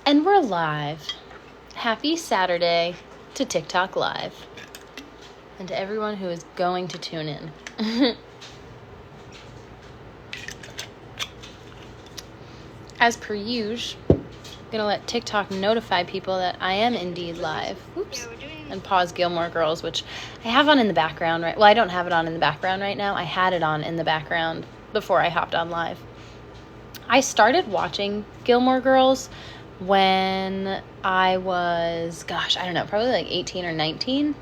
And we're live. Happy Saturday to TikTok Live. And to everyone who is going to tune in. As per usual, I'm going to let TikTok notify people that I am indeed live. Oops. And pause Gilmore Girls, which I have on in the background, right? Well, I don't have it on in the background right now. I had it on in the background before I hopped on live. I started watching Gilmore Girls when I was, probably like 18 or 19.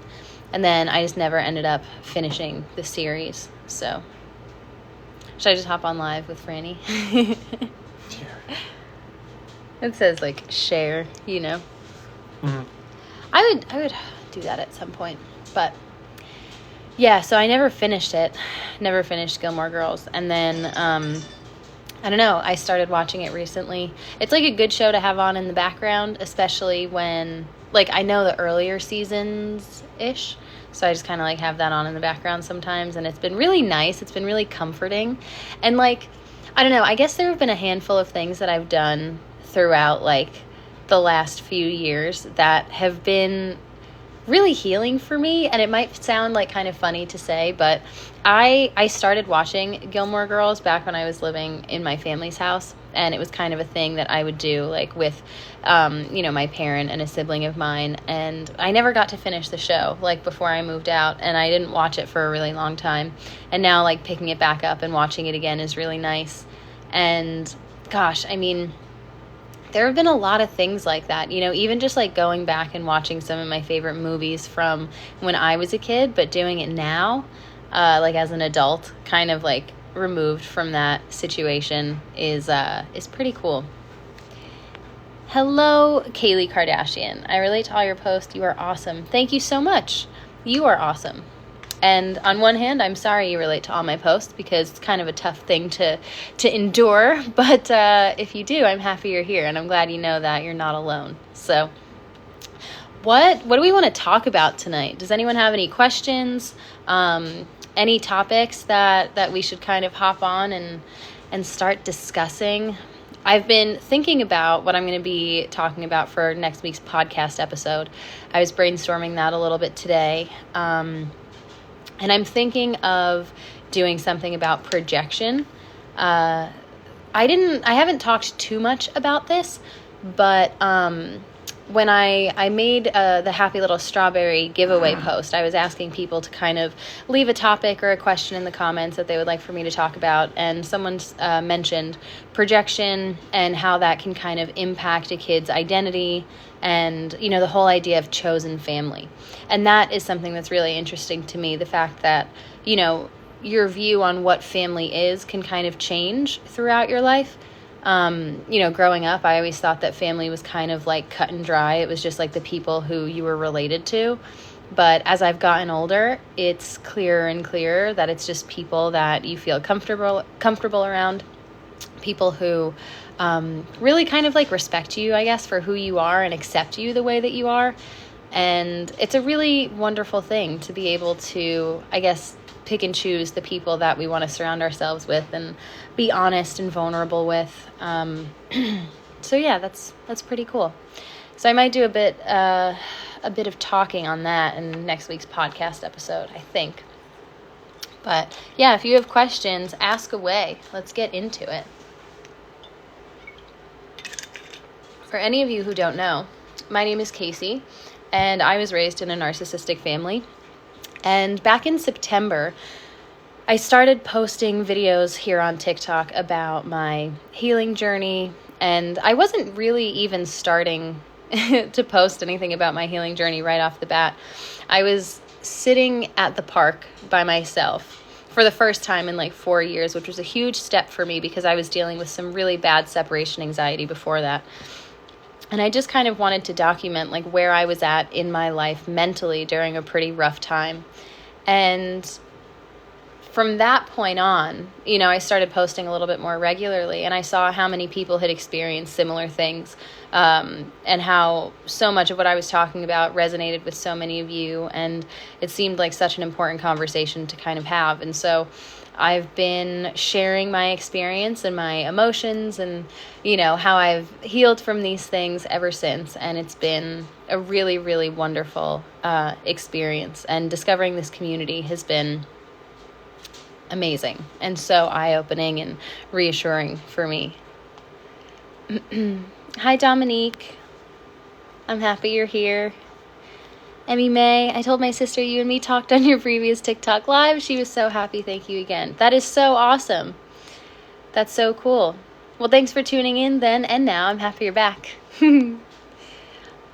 And then I just never ended up finishing the series. So, should I just hop on live with Franny? Sure. It says like share, you know. Mm-hmm. I would do that at some point. But yeah, so I never finished it. Never finished Gilmore Girls. And then I don't know, I started watching it recently. It's like a good show to have on in the background, especially when, like, I know the earlier seasons-ish, so I just kind of, like, have that on in the background sometimes, and it's been really nice. It's been really comforting, and, like, I don't know, I guess there have been a handful of things that I've done throughout, like, the last few years that have been really healing for me, and it might sound like kind of funny to say, but I started watching Gilmore Girls back when I was living in my family's house, and it was kind of a thing that I would do, like, with, my parent and a sibling of mine, and I never got to finish the show, like, before I moved out, and I didn't watch it for a really long time, and now, like, picking it back up and watching it again is really nice, and, gosh, I mean, there have been a lot of things like that, you know, even just like going back and watching some of my favorite movies from when I was a kid, but doing it now, like as an adult, kind of like removed from that situation is pretty cool. Hello, Kaylee Kardashian. I relate to all your posts. You are awesome. Thank you so much. You are awesome. And on one hand, I'm sorry you relate to all my posts because it's kind of a tough thing to endure. But if you do, I'm happy you're here. And I'm glad you know that you're not alone. So what do we want to talk about tonight? Does anyone have any questions? Any topics that we should kind of hop on and start discussing? I've been thinking about what I'm going to be talking about for next week's podcast episode. I was brainstorming that a little bit today. And I'm thinking of doing something about projection. I haven't talked too much about this, but when I made the Happy Little Strawberry giveaway post, I was asking people to kind of leave a topic or a question in the comments that they would like for me to talk about, and someone mentioned projection and how that can kind of impact a kid's identity and, you know, the whole idea of chosen family. And that is something that's really interesting to me, the fact that, you know, your view on what family is can kind of change throughout your life. Growing up, I always thought that family was kind of like cut and dry. It was just like the people who you were related to. But as I've gotten older, it's clearer and clearer that it's just people that you feel comfortable around, people who really kind of like respect you, I guess, for who you are and accept you the way that you are. And it's a really wonderful thing to be able to, I guess, pick and choose the people that we want to surround ourselves with and be honest and vulnerable with. So yeah, that's pretty cool. So I might do a bit of talking on that in next week's podcast episode, I think. But yeah, if you have questions, ask away. Let's get into it. For any of you who don't know, my name is Casey, and I was raised in a narcissistic family. And back in September, I started posting videos here on TikTok about my healing journey, and I wasn't really even starting to post anything about my healing journey right off the bat. I was sitting at the park by myself for the first time in like 4 years, which was a huge step for me because I was dealing with some really bad separation anxiety before that. And I just kind of wanted to document like where I was at in my life mentally during a pretty rough time. And from that point on, you know, I started posting a little bit more regularly, and I saw how many people had experienced similar things, and how so much of what I was talking about resonated with so many of you, and it seemed like such an important conversation to kind of have. And so I've been sharing my experience and my emotions and, how I've healed from these things ever since. And it's been a really, really wonderful experience. And discovering this community has been amazing and so eye-opening and reassuring for me. Hi, Dominique. I'm happy you're here. Emmy May, I told my sister you and me talked on your previous TikTok live. She was so happy. Thank you again. That is so awesome. That's so cool. Well, thanks for tuning in then and now. I'm happy you're back. I'm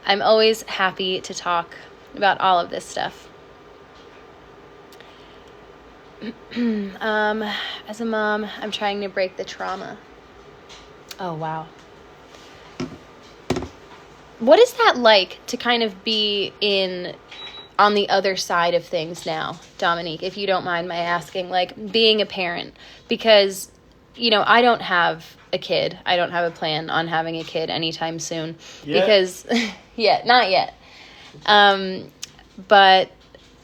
always happy to talk about all of this stuff. As a mom, I'm trying to break the trauma. Oh, wow. What is that like to kind of be on the other side of things now, Dominique, if you don't mind my asking, like being a parent? Because, I don't have a kid. I don't have a plan on having a kid anytime soon. Because, not yet. But,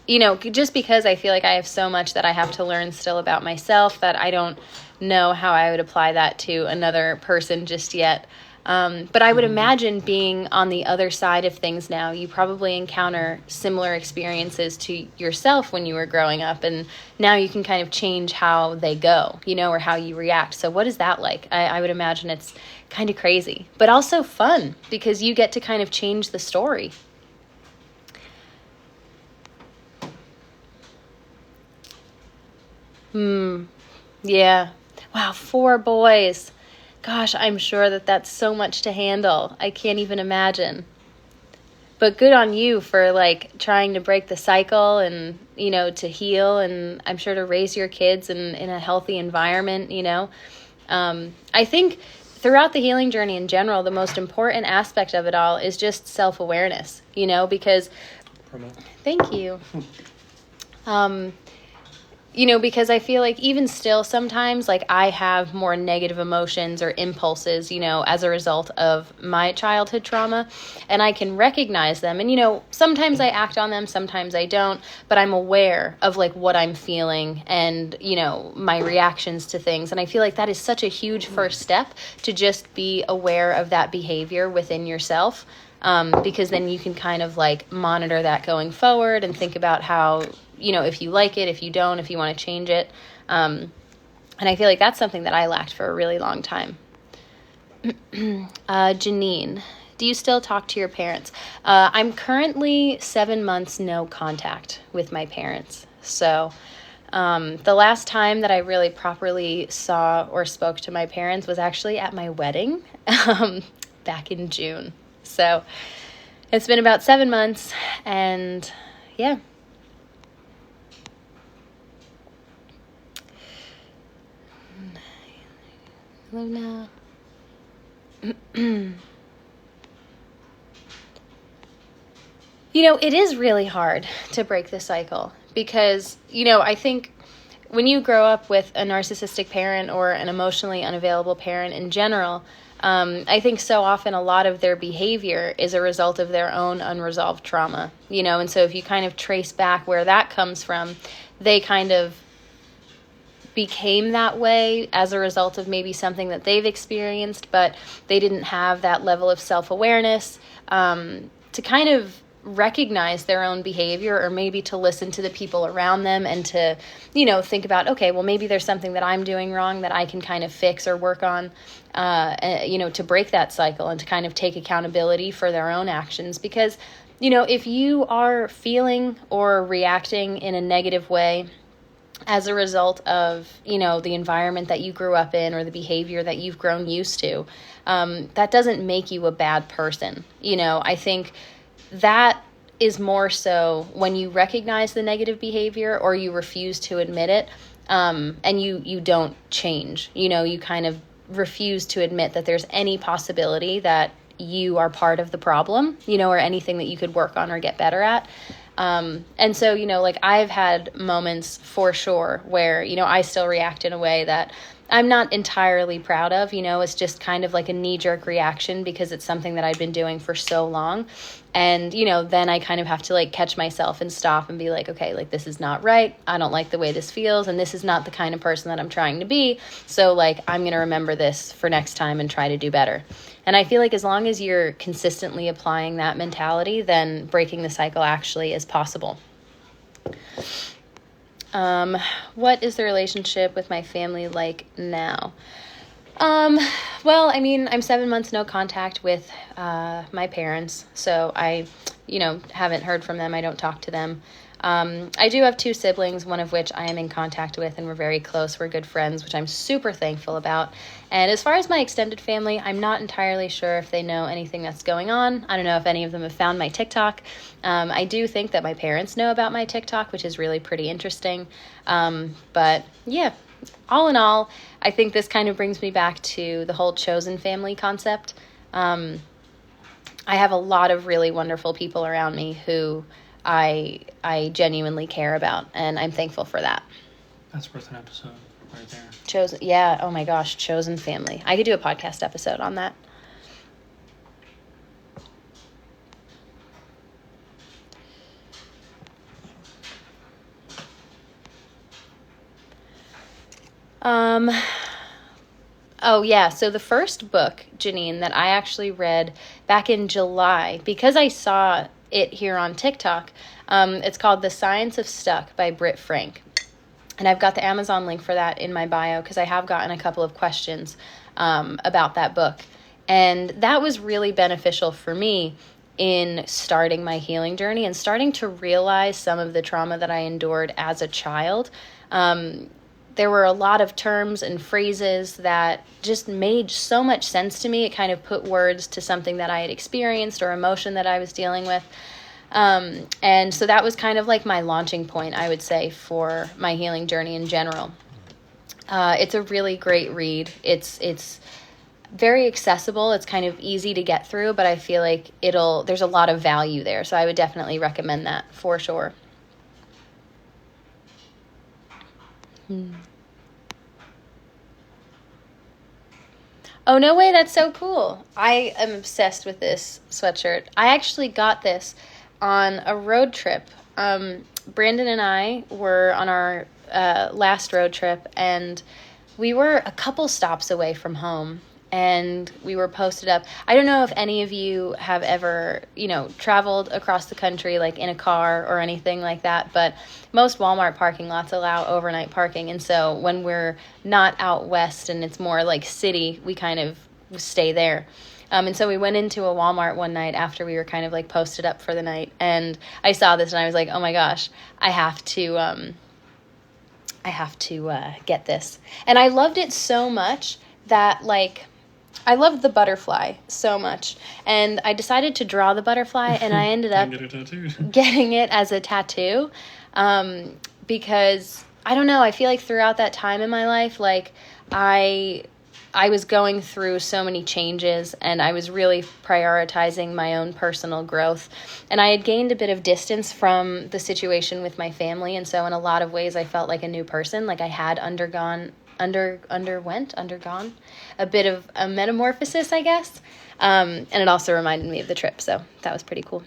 just because I feel like I have so much that I have to learn still about myself that I don't know how I would apply that to another person just yet. But I would imagine being on the other side of things now, you probably encounter similar experiences to yourself when you were growing up, and now you can kind of change how they go, or how you react. So what is that like? I would imagine it's kind of crazy, but also fun because you get to kind of change the story. Yeah. Wow, 4 boys. Gosh, I'm sure that that's so much to handle. I can't even imagine. But good on you for trying to break the cycle and, to heal, and I'm sure to raise your kids in a healthy environment, I think throughout the healing journey in general, the most important aspect of it all is just self-awareness, because thank you. Because I feel like even still sometimes I have more negative emotions or impulses, as a result of my childhood trauma, and I can recognize them. And, sometimes I act on them, sometimes I don't, but I'm aware of what I'm feeling and, my reactions to things. And I feel like that is such a huge first step to just be aware of that behavior within yourself. Because then you can kind of monitor that going forward and think about how, if you like it, if you don't, if you want to change it. And I feel like that's something that I lacked for a really long time. Janine, do you still talk to your parents? I'm currently 7 months no contact with my parents. So the last time that I really properly saw or spoke to my parents was actually at my wedding back in June. So it's been about 7 months, and yeah. Luna. It is really hard to break the cycle because, I think when you grow up with a narcissistic parent or an emotionally unavailable parent in general, I think so often a lot of their behavior is a result of their own unresolved trauma, and so if you kind of trace back where that comes from, they kind of became that way as a result of maybe something that they've experienced, but they didn't have that level of self-awareness to kind of recognize their own behavior, or maybe to listen to the people around them and to, think about, okay, well, maybe there's something that I'm doing wrong that I can kind of fix or work on, to break that cycle and to kind of take accountability for their own actions. Because, if you are feeling or reacting in a negative way as a result of, the environment that you grew up in or the behavior that you've grown used to, that doesn't make you a bad person. I think that is more so when you recognize the negative behavior or you refuse to admit it, and you don't change. You kind of refuse to admit that there's any possibility that you are part of the problem, or anything that you could work on or get better at. And so, I've had moments for sure where, I still react in a way that, I'm not entirely proud of. It's just kind of like a knee-jerk reaction because it's something that I've been doing for so long. And, then I kind of have to like catch myself and stop and be like, okay, like this is not right. I don't like the way this feels. And this is not the kind of person that I'm trying to be. So like, I'm going to remember this for next time and try to do better. And I feel like as long as you're consistently applying that mentality, then breaking the cycle actually is possible. What is the relationship with my family like now? Well, I mean, I'm 7 months no contact with my parents, so I, haven't heard from them. I don't talk to them. I do have 2 siblings, one of which I am in contact with, and we're very close. We're good friends, which I'm super thankful about. And as far as my extended family, I'm not entirely sure if they know anything that's going on. I don't know if any of them have found my TikTok. I do think that my parents know about my TikTok, which is really pretty interesting. But yeah, all in all, I think this kind of brings me back to the whole chosen family concept. I have a lot of really wonderful people around me who I genuinely care about, and I'm thankful for that. That's worth an episode right there. Chosen, yeah. Oh my gosh, chosen family. I could do a podcast episode on that. Oh yeah, so the first book, Janine, that I actually read back in July, because I saw it here on TikTok, it's called The Science of Stuck by Britt Frank. And I've got the Amazon link for that in my bio because I have gotten a couple of questions about that book. And that was really beneficial for me in starting my healing journey and starting to realize some of the trauma that I endured as a child. There were a lot of terms and phrases that just made so much sense to me. It kind of put words to something that I had experienced or emotion that I was dealing with. And so that was kind of like my launching point, I would say, for my healing journey in general. It's a really great read. It's very accessible. It's kind of easy to get through, but I feel like there's a lot of value there. So I would definitely recommend that for sure. Oh, no way. That's so cool. I am obsessed with this sweatshirt. I actually got this on a road trip. Brandon and I were on our last road trip, and we were a couple stops away from home, and we were posted up. I don't know if any of you have ever, traveled across the country, like in a car or anything like that, but most Walmart parking lots allow overnight parking, and so when we're not out west and it's more like city, we kind of stay there. And so we went into a Walmart one night after we were kind of like posted up for the night, and I saw this and I was like, oh my gosh, I have to get this. And I loved it so much that I loved the butterfly so much, and I decided to draw the butterfly, and I ended up getting it as a tattoo, because I don't know, I feel like throughout that time in my life, I was going through so many changes, and I was really prioritizing my own personal growth, and I had gained a bit of distance from the situation with my family, and so in a lot of ways I felt like a new person, like I had undergone a bit of a metamorphosis, I guess, and it also reminded me of the trip, so that was pretty cool.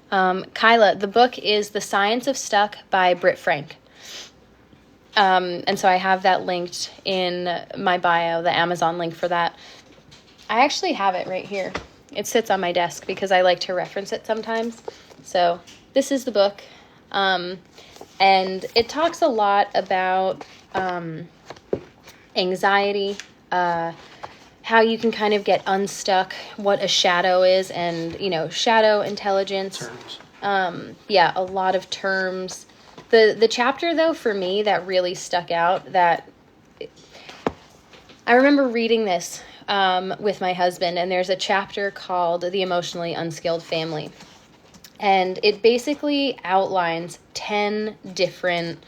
Kyla, the book is The Science of Stuck by Britt Frank. And so I have that linked in my bio, the Amazon link for that. I actually have it right here. It sits on my desk because I like to reference it sometimes. So this is the book. And it talks a lot about anxiety, how you can kind of get unstuck, what a shadow is, and, shadow intelligence. Terms. A lot of terms. The chapter, though, for me, that really stuck out, that I remember reading this with my husband, and there's a chapter called The Emotionally Unskilled Family. And it basically outlines 10 different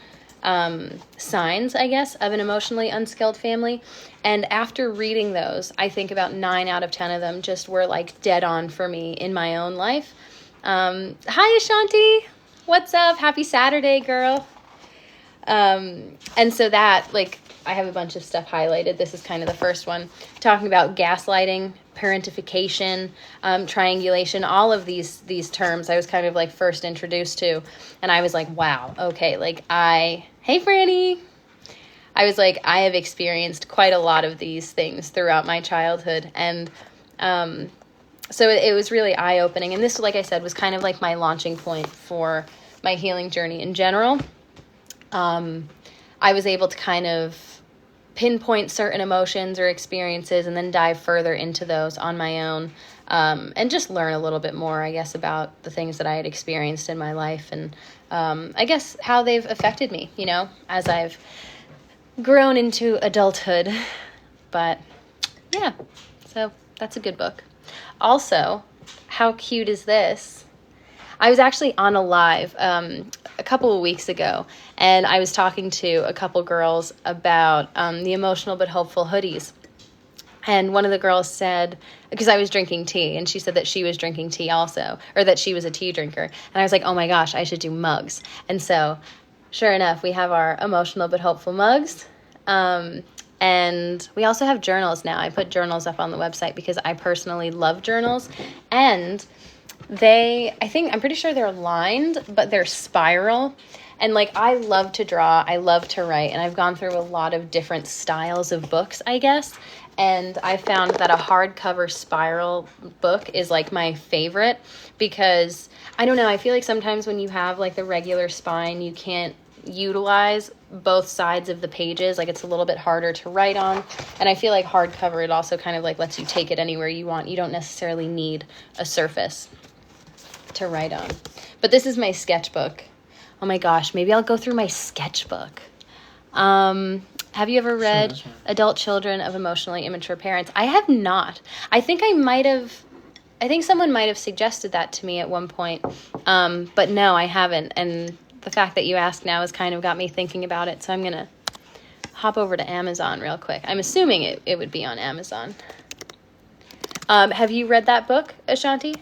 signs, I guess, of an emotionally unskilled family. And after reading those, I think about 9 out of 10 of them just were dead on for me in my own life. Hi, Ashanti. What's up? Happy Saturday, girl. And so that, I have a bunch of stuff highlighted. This is kind of the first one, talking about gaslighting, parentification, triangulation, all of these terms I was kind of like first introduced to. And I was like, wow, okay, like hey Franny. I was like, I have experienced quite a lot of these things throughout my childhood. And so it was really eye-opening. And this, like I said, was kind of like my launching point for my healing journey in general. I was able to kind of pinpoint certain emotions or experiences and then dive further into those on my own, and just learn a little bit more, I guess, about the things that I had experienced in my life and I guess how they've affected me, you know, as I've grown into adulthood. But yeah, so that's a good book. Also, how cute is this? I was actually on a live a couple of weeks ago, and I was talking to a couple girls about the Emotional but Hopeful hoodies. And one of the girls said, because I was drinking tea, and she said that she was drinking tea also, or that she was a tea drinker. And I was like, oh my gosh, I should do mugs. And so, sure enough, we have our Emotional but Hopeful mugs. And we also have journals now. I put journals up on the website because I personally love journals. And I'm pretty sure they're lined, but they're spiral. And like, I love to draw, I love to write, and I've gone through a lot of different styles of books, I guess. And I found that a hardcover spiral book is like my favorite because, I don't know, I feel like sometimes when you have like the regular spine, you can't utilize both sides of the pages. Like, it's a little bit harder to write on. And I feel like hardcover, it also kind of like lets you take it anywhere you want. You don't necessarily need a surface to write on. But this is my sketchbook. Oh my gosh, maybe I'll go through my sketchbook. Have you ever read Adult Children of Emotionally Immature Parents? I have not. I think someone might have suggested that to me at one point. But no, I haven't. And the fact that you asked now has kind of got me thinking about it. So I'm going to hop over to Amazon real quick. I'm assuming it would be on Amazon. Have you read that book, Ashanti?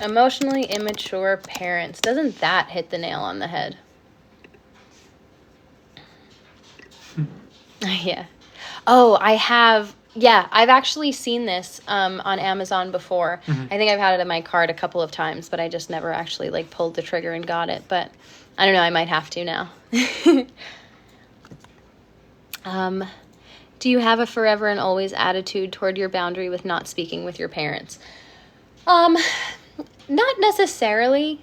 Emotionally immature parents. Doesn't that hit the nail on the head? Yeah. Oh, I have. Yeah, I've actually seen this on Amazon before. Mm-hmm. I think I've had it in my cart a couple of times, but I just never actually like pulled the trigger and got it. But I don't know. I might have to now. Do you have a forever and always attitude toward your boundary with not speaking with your parents? Not necessarily.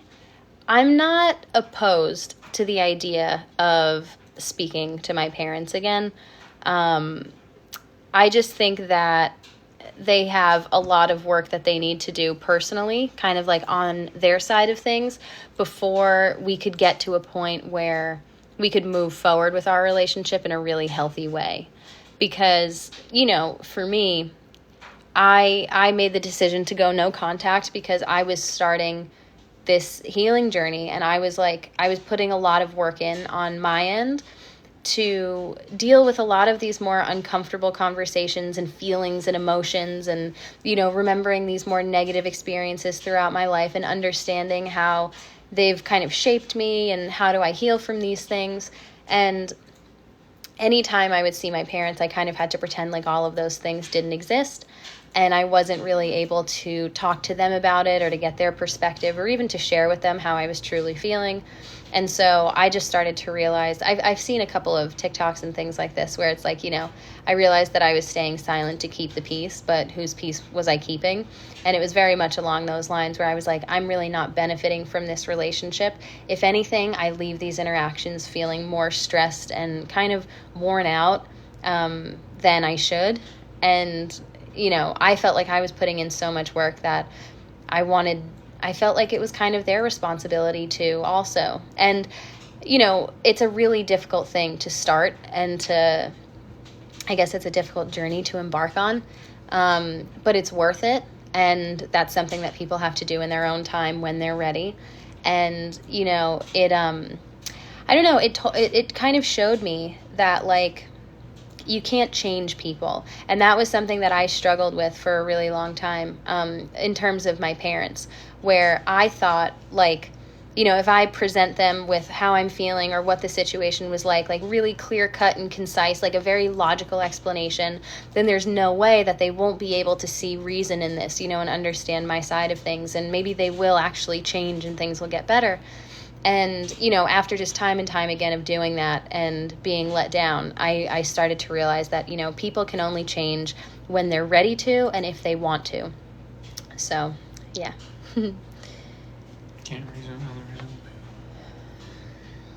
I'm not opposed to the idea of speaking to my parents again. I just think that they have a lot of work that they need to do personally, kind of like on their side of things, before we could get to a point where we could move forward with our relationship in a really healthy way. Because, you know, for me, I made the decision to go no contact because I was starting this healing journey, and I was putting a lot of work in on my end to deal with a lot of these more uncomfortable conversations and feelings and emotions, and, you know, remembering these more negative experiences throughout my life and understanding how they've kind of shaped me and how do I heal from these things. And anytime I would see my parents, I kind of had to pretend like all of those things didn't exist. And I wasn't really able to talk to them about it or to get their perspective or even to share with them how I was truly feeling. And so I just started to realize, I've seen a couple of TikToks and things like this where it's like, you know, I realized that I was staying silent to keep the peace, but whose peace was I keeping? And it was very much along those lines where I was like, I'm really not benefiting from this relationship. If anything, I leave these interactions feeling more stressed and kind of worn out than I should. And you know, I felt like I was putting in so much work that I felt like it was kind of their responsibility too also. And, you know, it's a really difficult thing to start, and I guess it's a difficult journey to embark on, but it's worth it. And that's something that people have to do in their own time when they're ready. And, you know, I don't know, it kind of showed me that, like, you can't change people. And that was something that I struggled with for a really long time, in terms of my parents, where I thought, like, if I present them with how I'm feeling or what the situation was like really clear cut and concise, like a very logical explanation, then there's no way that they won't be able to see reason in this, and understand my side of things. And maybe they will actually change and things will get better. And, after just time and time again of doing that and being let down, I started to realize that, people can only change when they're ready to and if they want to. So, yeah. Can't reason with unreasonable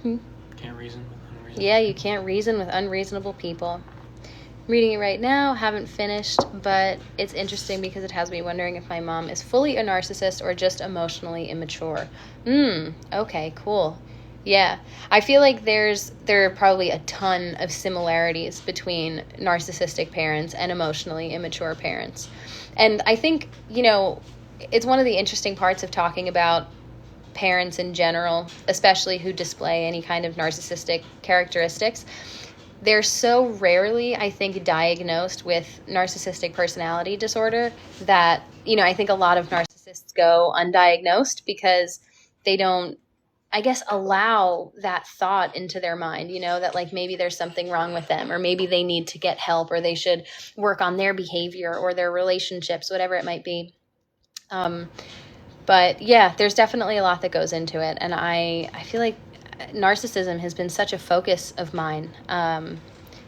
people. Can't reason with unreasonable people. Yeah, you can't reason with unreasonable people. I'm reading it right now, haven't finished, but it's interesting because it has me wondering if my mom is fully a narcissist or just emotionally immature. Okay, cool. Yeah, I feel like there are probably a ton of similarities between narcissistic parents and emotionally immature parents. And I think, it's one of the interesting parts of talking about parents in general, especially who display any kind of narcissistic characteristics. They're so rarely, I think, diagnosed with narcissistic personality disorder that, I think a lot of narcissists go undiagnosed because they don't, I guess, allow that thought into their mind, that maybe there's something wrong with them, or maybe they need to get help, or they should work on their behavior or their relationships, whatever it might be. But yeah, there's definitely a lot that goes into it. And I feel like narcissism has been such a focus of mine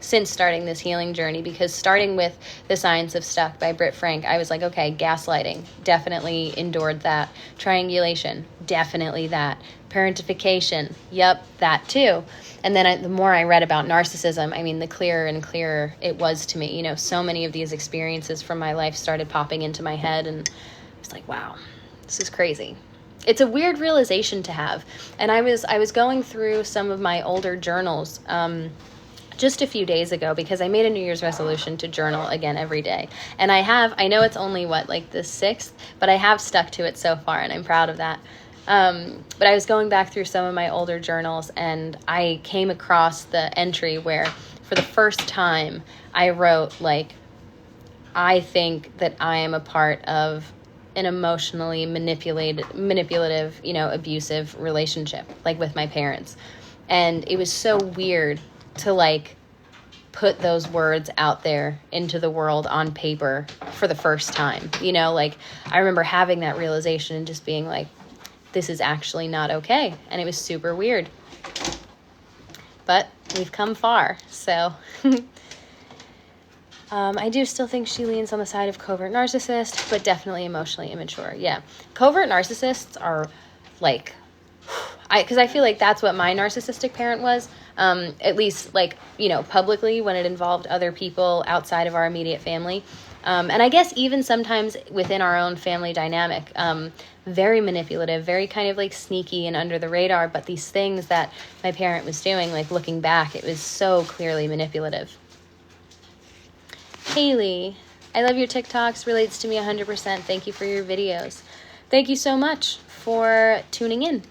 since starting this healing journey, because starting with The Science of Stuck by Britt Frank, I was like, okay, gaslighting, definitely endured that. Triangulation, definitely that. Parentification, yep, that too. And then the more I read about narcissism, the clearer and clearer it was to me. So many of these experiences from my life started popping into my head, and I was like, wow, this is crazy. It's a weird realization to have. And I was going through some of my older journals just a few days ago, because I made a New Year's resolution to journal again every day. And I know it's only the 6th, but I have stuck to it so far, and I'm proud of that. But I was going back through some of my older journals, and I came across the entry where for the first time I wrote, I think that I am a part of an emotionally manipulative, abusive relationship, with my parents. And it was so weird to put those words out there into the world on paper for the first time. I remember having that realization and just being like, this is actually not okay. And it was super weird. But we've come far, so... I do still think she leans on the side of covert narcissist, but definitely emotionally immature. Yeah. Covert narcissists are because I feel like that's what my narcissistic parent was, at least publicly, when it involved other people outside of our immediate family. And I guess even sometimes within our own family dynamic, very manipulative, very kind of sneaky and under the radar. But these things that my parent was doing, looking back, it was so clearly manipulative. Haley, I love your TikToks, relates to me 100%. Thank you for your videos. Thank you so much for tuning in.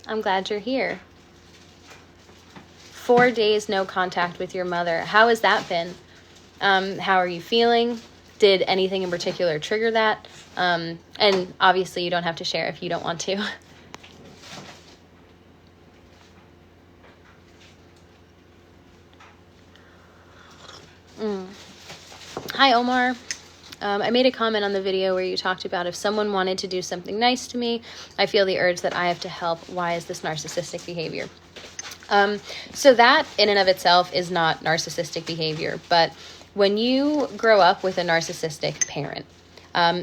I'm glad you're here. 4 days no contact with your mother. How has that been? How are you feeling? Did anything in particular trigger that? And obviously you don't have to share if you don't want to. Hi, Omar. I made a comment on the video where you talked about if someone wanted to do something nice to me, I feel the urge that I have to help. Why is this narcissistic behavior? So that in and of itself is not narcissistic behavior. But when you grow up with a narcissistic parent,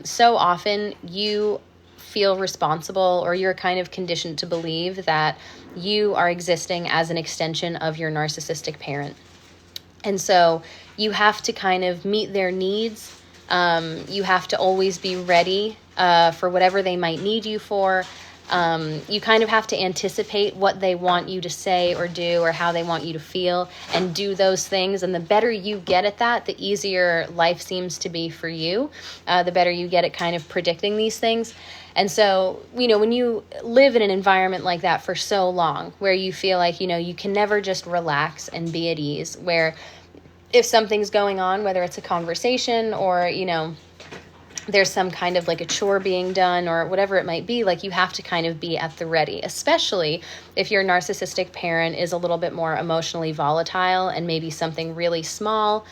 so often you feel responsible, or you're kind of conditioned to believe that you are existing as an extension of your narcissistic parent. And so you have to kind of meet their needs. You have to always be ready for whatever they might need you for. You kind of have to anticipate what they want you to say or do, or how they want you to feel, and do those things. And the better you get at that, the easier life seems to be for you. The better you get at kind of predicting these things. And so, when you live in an environment like that for so long, where you feel like, you can never just relax and be at ease, where if something's going on, whether it's a conversation or, there's some kind of like a chore being done or whatever it might be, like you have to kind of be at the ready, especially if your narcissistic parent is a little bit more emotionally volatile, and maybe something really small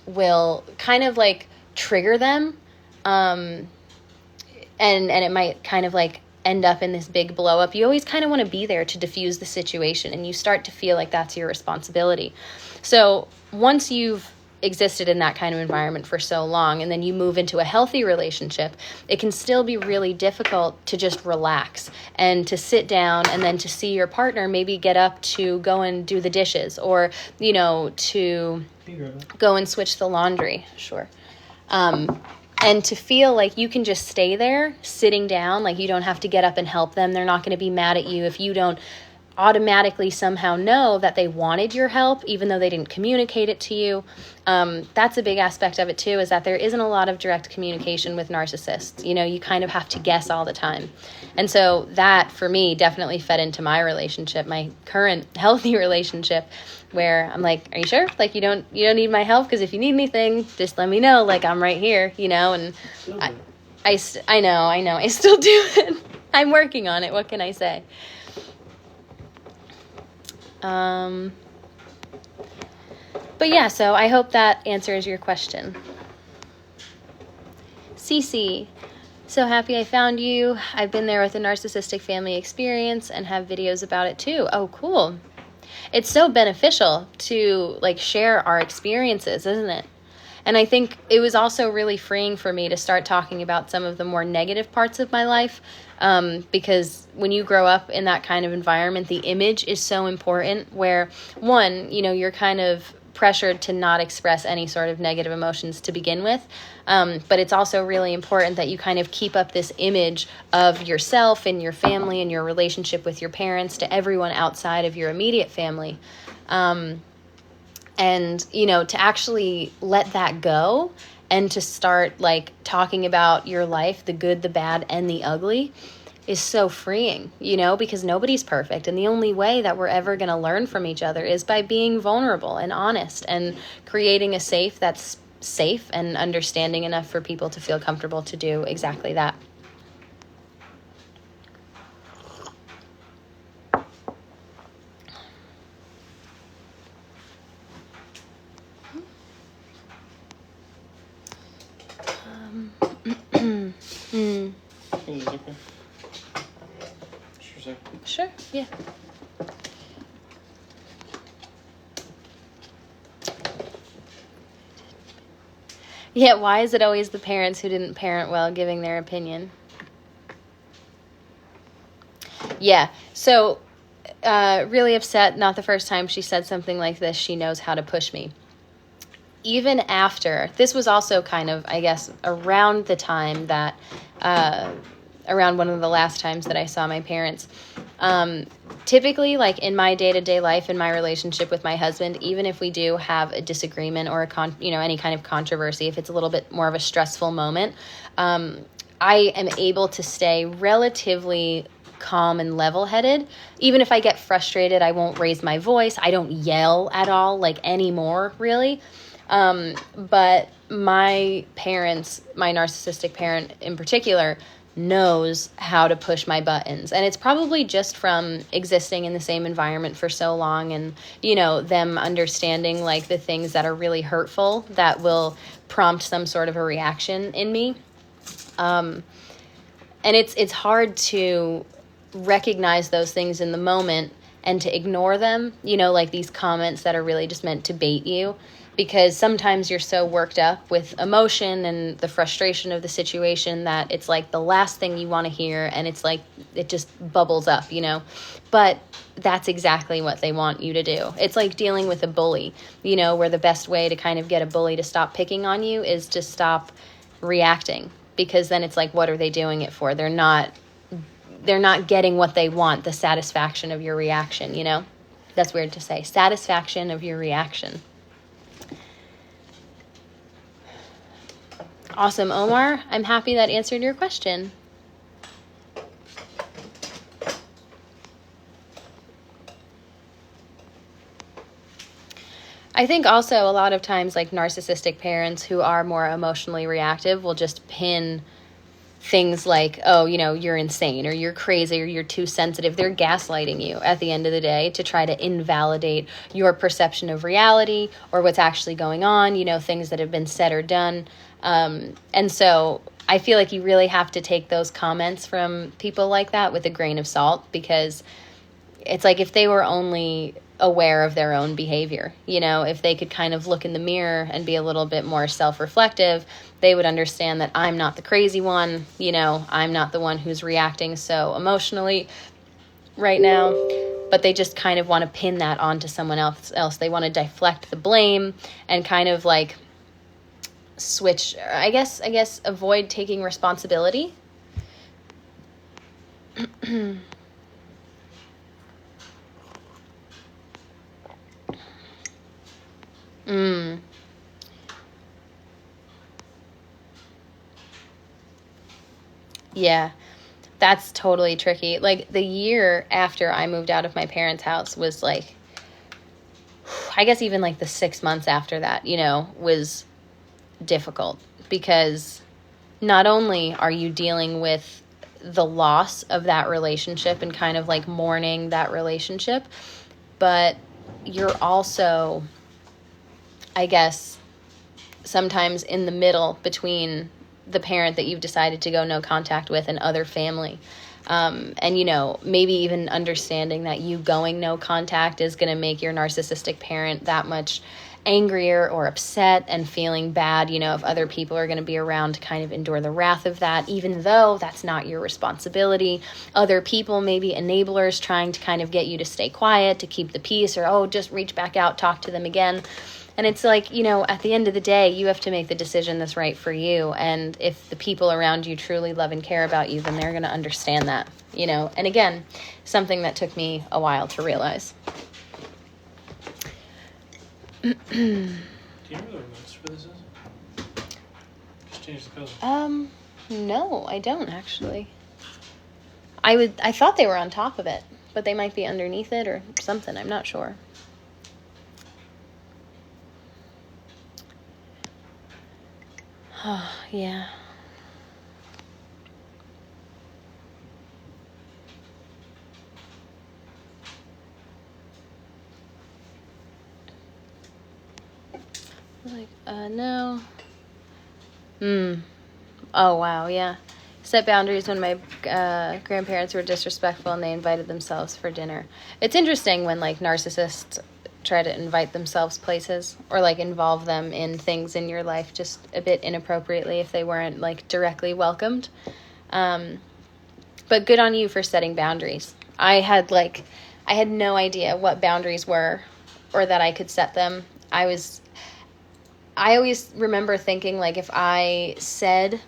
will kind of like trigger them. And it might kind of like end up in this big blow up. You always kind of want to be there to diffuse the situation, and you start to feel like that's your responsibility. So once you've existed in that kind of environment for so long, and then you move into a healthy relationship, it can still be really difficult to just relax and to sit down and then to see your partner maybe get up to go and do the dishes, or, you know, to go and switch the laundry. Sure. And to feel like you can just stay there sitting down, like you don't have to get up and help them. They're not going to be mad at you if you don't automatically somehow know that they wanted your help, even though they didn't communicate it to you. That's a big aspect of it too, is that there isn't a lot of direct communication with narcissists. You know, you kind of have to guess all the time. And so that for me definitely fed into my relationship, my current healthy relationship, where I'm like, are you sure? Like you don't need my help? Because if you need anything, just let me know. Like I'm right here, you know. And I know, I still do it. I'm working on it. What can I say? But yeah, so I hope that answers your question. Cece, so happy I found you. I've been there with a narcissistic family experience and have videos about it too. Oh, cool. It's so beneficial to like share our experiences, isn't it? And I think it was also really freeing for me to start talking about some of the more negative parts of my life, because when you grow up in that kind of environment, the image is so important, where one, you know, you're kind of pressured to not express any sort of negative emotions to begin with. But it's also really important that you kind of keep up this image of yourself and your family and your relationship with your parents to everyone outside of your immediate family. And, you know, to actually let that go and to start like talking about your life, the good, the bad, and the ugly, is so freeing, you know, because nobody's perfect. And the only way that we're ever going to learn from each other is by being vulnerable and honest and creating a safe that's safe and understanding enough for people to feel comfortable to do exactly that. Okay. Sure, yeah. Yeah, why is it always the parents who didn't parent well giving their opinion? Yeah, so really upset, not the first time she said something like this. She knows how to push me. Even after, this was also kind of, I guess, around the time that, around one of the last times that I saw my parents. Typically, like in my day-to-day life, in my relationship with my husband, even if we do have a disagreement or any kind of controversy, if it's a little bit more of a stressful moment, I am able to stay relatively calm and level-headed. Even if I get frustrated, I won't raise my voice. I don't yell at all, like anymore, really. But my parents, my narcissistic parent in particular, knows how to push my buttons. And it's probably just from existing in the same environment for so long, and, you know, them understanding like the things that are really hurtful that will prompt some sort of a reaction in me. And it's hard to recognize those things in the moment and to ignore them, you know, like these comments that are really just meant to bait you. Because sometimes you're so worked up with emotion and the frustration of the situation that it's like the last thing you want to hear, and it's like it just bubbles up, you know. But that's exactly what they want you to do. It's like dealing with a bully, you know, where the best way to kind of get a bully to stop picking on you is to stop reacting, because then it's like, what are they doing it for? They're not getting what they want, the satisfaction of your reaction, you know. That's weird to say. Satisfaction of your reaction. Awesome, Omar. I'm happy that answered your question. I think also a lot of times, like, narcissistic parents who are more emotionally reactive will just pin things like, oh, you know, you're insane or you're crazy or you're too sensitive. They're gaslighting you at the end of the day to try to invalidate your perception of reality or what's actually going on, you know, things that have been said or done. And so I feel like you really have to take those comments from people like that with a grain of salt, because it's like if they were only aware of their own behavior, you know, if they could kind of look in the mirror and be a little bit more self-reflective, they would understand that I'm not the crazy one, you know, I'm not the one who's reacting so emotionally right now. But they just kind of want to pin that onto someone else. They want to deflect the blame and kind of like switch, I guess avoid taking responsibility. Yeah, that's totally tricky. Like, the year after I moved out of my parents' house was like, I guess even like the 6 months after that, you know, was difficult, because not only are you dealing with the loss of that relationship and kind of like mourning that relationship, but you're also, I guess, sometimes in the middle between the parent that you've decided to go no contact with and other family. And, you know, maybe even understanding that you going no contact is going to make your narcissistic parent that much angrier or upset and feeling bad, you know, if other people are going to be around to kind of endure the wrath of that, even though that's not your responsibility. Other people may be enablers trying to kind of get you to stay quiet, to keep the peace, or, oh, just reach back out, talk to them again. And it's like, you know, at the end of the day, you have to make the decision that's right for you. And if the people around you truly love and care about you, then they're going to understand that, you know. And again, something that took me a while to realize. Do you know what the remotes for this is? Just change the color. No, I don't actually. I thought they were on top of it, but they might be underneath it or something. I'm not sure. Oh, yeah. Like, no. Oh, wow, yeah. Set boundaries when my grandparents were disrespectful and they invited themselves for dinner. It's interesting when, like, narcissists try to invite themselves places or, like, involve them in things in your life just a bit inappropriately if they weren't, like, directly welcomed. But good on you for setting boundaries. I had no idea what boundaries were or that I could set them. I always remember thinking, like, if I said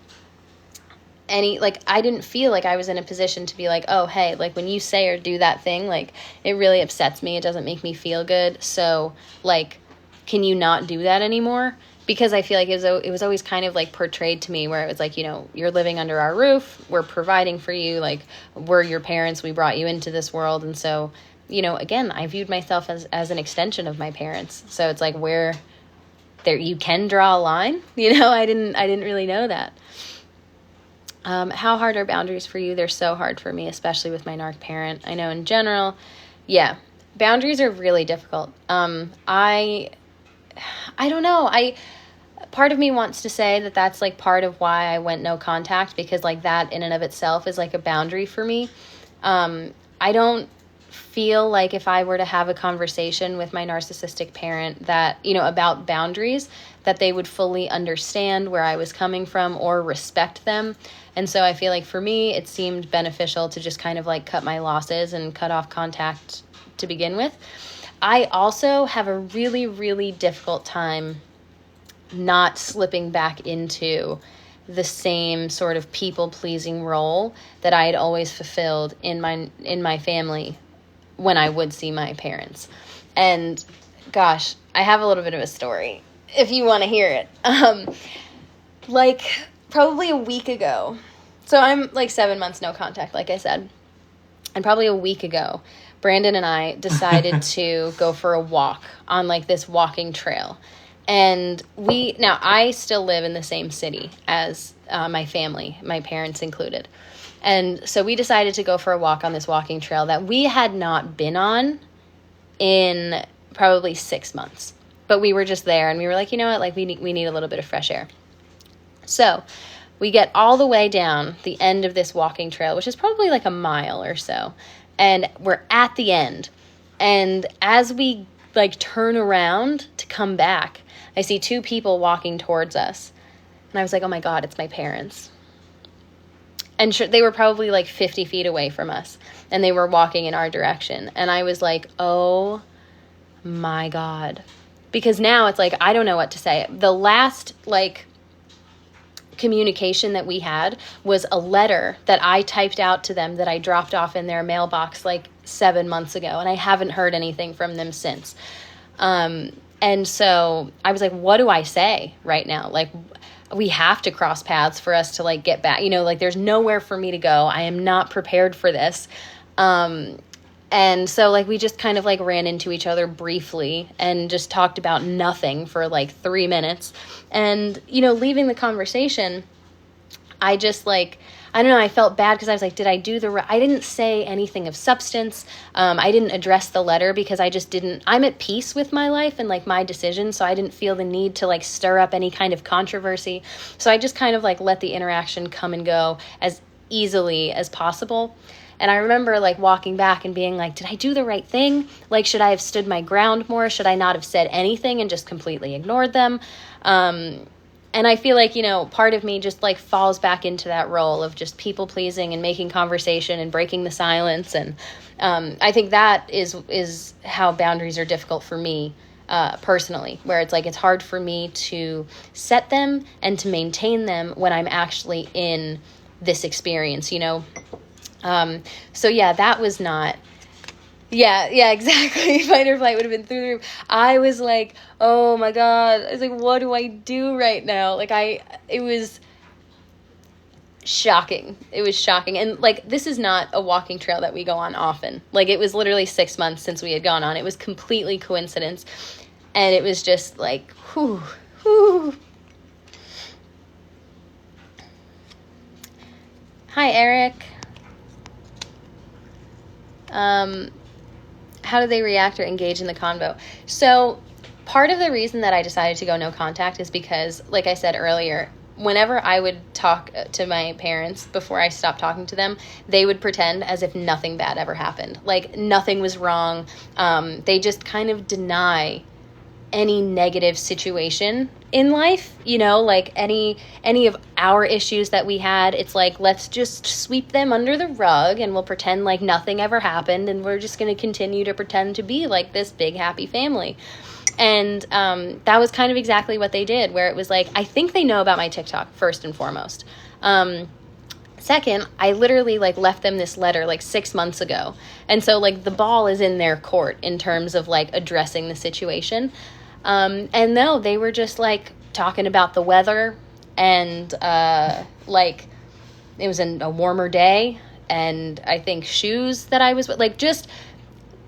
I didn't feel like I was in a position to be like, oh, hey, like, when you say or do that thing, like, it really upsets me. It doesn't make me feel good. So, like, can you not do that anymore? Because I feel like it was always kind of, like, portrayed to me where it was like, you know, you're living under our roof. We're providing for you. Like, we're your parents. We brought you into this world. And so, you know, again, I viewed myself as an extension of my parents. So it's like, where there you can draw a line, you know. I didn't really know that. How hard are boundaries for you? They're so hard for me, especially with my narc parent. I know in general, yeah, boundaries are really difficult. I don't know. Part of me wants to say that that's, like, part of why I went no contact, because, like, that in and of itself is, like, a boundary for me. I don't feel like if I were to have a conversation with my narcissistic parent that, you know, about boundaries, that they would fully understand where I was coming from or respect them. And so I feel like for me, it seemed beneficial to just kind of, like, cut my losses and cut off contact to begin with. I also have a really, really difficult time not slipping back into the same sort of people-pleasing role that I had always fulfilled in my family when I would see my parents. And gosh, I have a little bit of a story if you want to hear it. Like, probably a week ago. So I'm, like, 7 months no contact, like I said. And probably a week ago, Brandon and I decided to go for a walk on like this walking trail. And I still live in the same city as my family, my parents included. And so we decided to go for a walk on this walking trail that we had not been on in probably 6 months. But we were just there and we were like, you know what, like we need a little bit of fresh air. So we get all the way down the end of this walking trail, which is probably like a mile or so. And we're at the end. And as we like turn around to come back, I see 2 people walking towards us. And I was like, oh my God, it's my parents. And they were probably like 50 feet away from us. And they were walking in our direction. And I was like, oh my God. Because now it's like, I don't know what to say. The last like communication that we had was a letter that I typed out to them that I dropped off in their mailbox like 7 months ago. And I haven't heard anything from them since. And so I was like, what do I say right now? Like, we have to cross paths for us to like get back, like there's nowhere for me to go. I am not prepared for this. And so like we just kind of like ran into each other briefly and just talked about nothing for like 3 minutes. And, leaving the conversation, I just like, I don't know, I felt bad because I was like, did I do I didn't say anything of substance. I didn't address the letter because I'm at peace with my life and like my decision. So I didn't feel the need to like stir up any kind of controversy. So I just kind of like let the interaction come and go as easily as possible. And I remember like walking back and being like, did I do the right thing? Like, should I have stood my ground more? Should I not have said anything and just completely ignored them? And I feel like, part of me just like falls back into that role of just people pleasing and making conversation and breaking the silence. And I think that is how boundaries are difficult for me personally, where it's like it's hard for me to set them and to maintain them when I'm actually in this experience, So yeah, that was not... Yeah, exactly. Fight or flight would have been through the roof. I was like, oh my God. I was like, what do I do right now? Like it was shocking. It was shocking. And like, this is not a walking trail that we go on often. Like it was literally 6 months since we had gone on. It was completely coincidence. And it was just like, whew. Hi, Eric. How do they react or engage in the convo? So part of the reason that I decided to go no contact is because, like I said earlier, whenever I would talk to my parents before I stopped talking to them, they would pretend as if nothing bad ever happened. Like nothing was wrong. They just kind of deny any negative situation in life, like any of our issues that we had. It's like, let's just sweep them under the rug and we'll pretend like nothing ever happened. And we're just going to continue to pretend to be like this big, happy family. And that was kind of exactly what they did, where it was like, I think they know about my TikTok first and foremost. Second, I literally like left them this letter like 6 months ago. And so like the ball is in their court in terms of like addressing the situation. And no, they were just like talking about the weather and like it was a warmer day, and I think shoes that I was like, just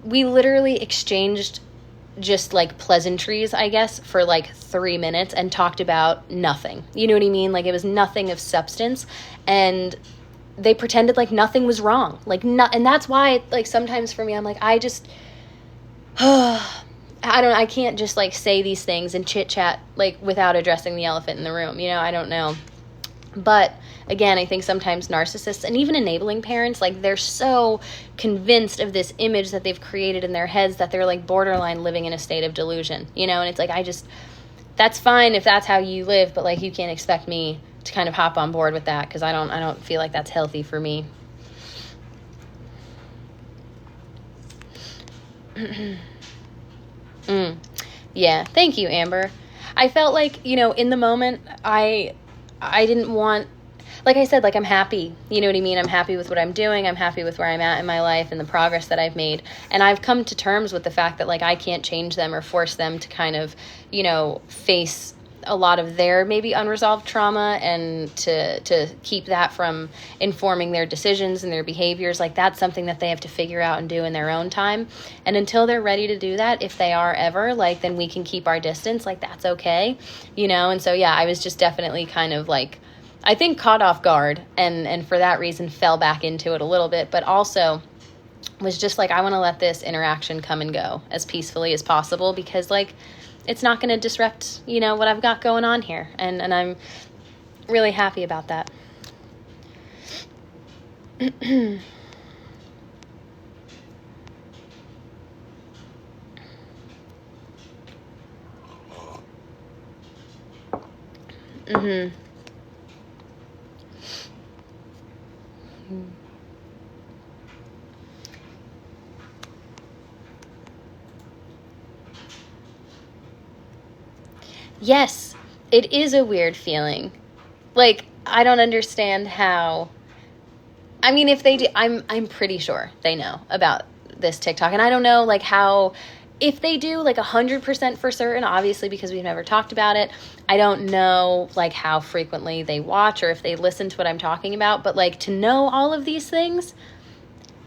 we literally exchanged just like pleasantries, I guess, for like 3 minutes and talked about nothing. You know what I mean? Like it was nothing of substance, and they pretended like nothing was wrong. Like and that's why like sometimes for me I'm like, I just I can't just like say these things and chit chat like without addressing the elephant in the room. I don't know. But again, I think sometimes narcissists and even enabling parents, like they're so convinced of this image that they've created in their heads that they're like borderline living in a state of delusion, and it's like, that's fine if that's how you live, but like you can't expect me to kind of hop on board with that, because I don't feel like that's healthy for me. Yeah, thank you, Amber. I felt like, in the moment, I didn't want, like I said, like I'm happy, you know what I mean? I'm happy with what I'm doing. I'm happy with where I'm at in my life and the progress that I've made. And I've come to terms with the fact that like I can't change them or force them to kind of, face a lot of their maybe unresolved trauma, and to keep that from informing their decisions and their behaviors. Like, that's something that they have to figure out and do in their own time. And until they're ready to do that, if they are ever, like, then we can keep our distance. Like, that's okay, you know? And so, yeah, I was just definitely kind of like, I think, caught off guard, and for that reason fell back into it a little bit, but also was just like, I want to let this interaction come and go as peacefully as possible, because, like, it's not going to disrupt, you know, what I've got going on here. And I'm really happy about that. Mm-hmm. Yes, it is a weird feeling. Like, I don't understand how. I mean, if they do, I'm pretty sure they know about this TikTok, and I don't know, like, how, if they do, like, 100% for certain, obviously, because we've never talked about it. I don't know, like, how frequently they watch or if they listen to what I'm talking about, but, like, to know all of these things,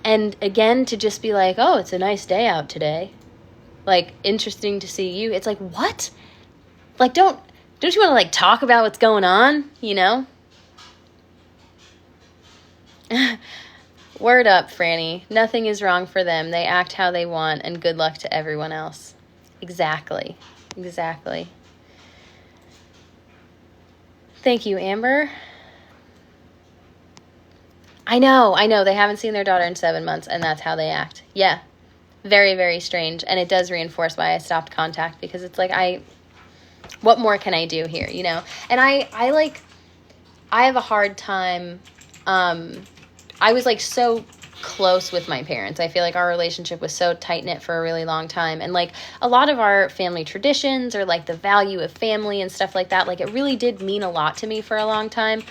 and again, to just be like, oh, it's a nice day out today. Like, interesting to see you. It's like, what? Like, don't you want to, like, talk about what's going on, you know? Word up, Franny. Nothing is wrong for them. They act how they want, and good luck to everyone else. Exactly. Exactly. Thank you, Amber. I know. They haven't seen their daughter in 7 months, and that's how they act. Yeah. Very, very strange. And it does reinforce why I stopped contact, because it's like, what more can I do here, you know? And I have a hard time. I was, like, so close with my parents. I feel like our relationship was so tight-knit for a really long time. And, like, a lot of our family traditions, or, like, the value of family and stuff like that, like, it really did mean a lot to me for a long time.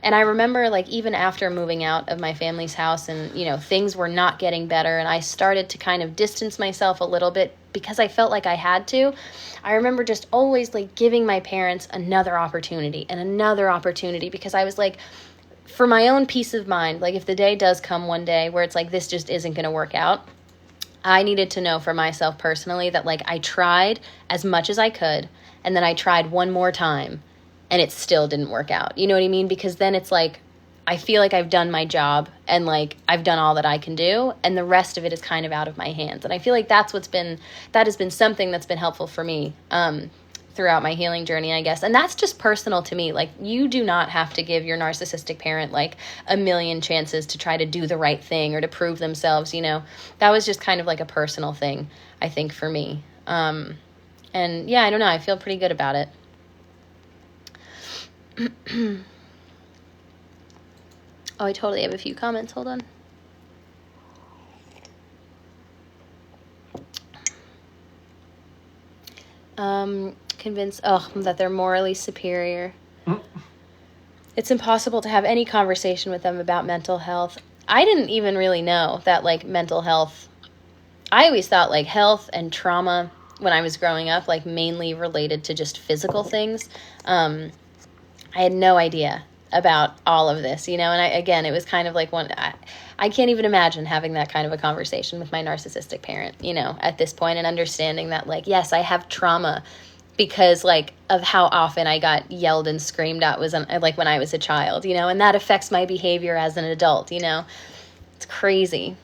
And I remember, like, even after moving out of my family's house, and, you know, things were not getting better, and I started to kind of distance myself a little bit because I felt like I had to. I remember just always, like, giving my parents another opportunity and another opportunity, because I was like, for my own peace of mind, like, if the day does come one day where it's like, this just isn't going to work out, I needed to know for myself personally that, like, I tried as much as I could, and then I tried one more time, and it still didn't work out. You know what I mean? Because then it's like, I feel like I've done my job, and, like, I've done all that I can do, and the rest of it is kind of out of my hands. And I feel like that has been something that's been helpful for me throughout my healing journey, I guess. And that's just personal to me. Like, you do not have to give your narcissistic parent, like, a million chances to try to do the right thing or to prove themselves, you know. That was just kind of like a personal thing, I think, for me. And yeah, I don't know. I feel pretty good about it. Oh, I totally have a few comments. Hold on. Convinced that they're morally superior. It's impossible to have any conversation with them about mental health. I didn't even really know that, like, mental health, I always thought, like, health and trauma when I was growing up, like, mainly related to just physical things. I had no idea about all of this, you know, and it was kind of like I can't even imagine having that kind of a conversation with my narcissistic parent, you know, at this point, and understanding that, like, yes, I have trauma because, like, of how often I got yelled and screamed at like, when I was a child, you know, and that affects my behavior as an adult, you know. It's crazy.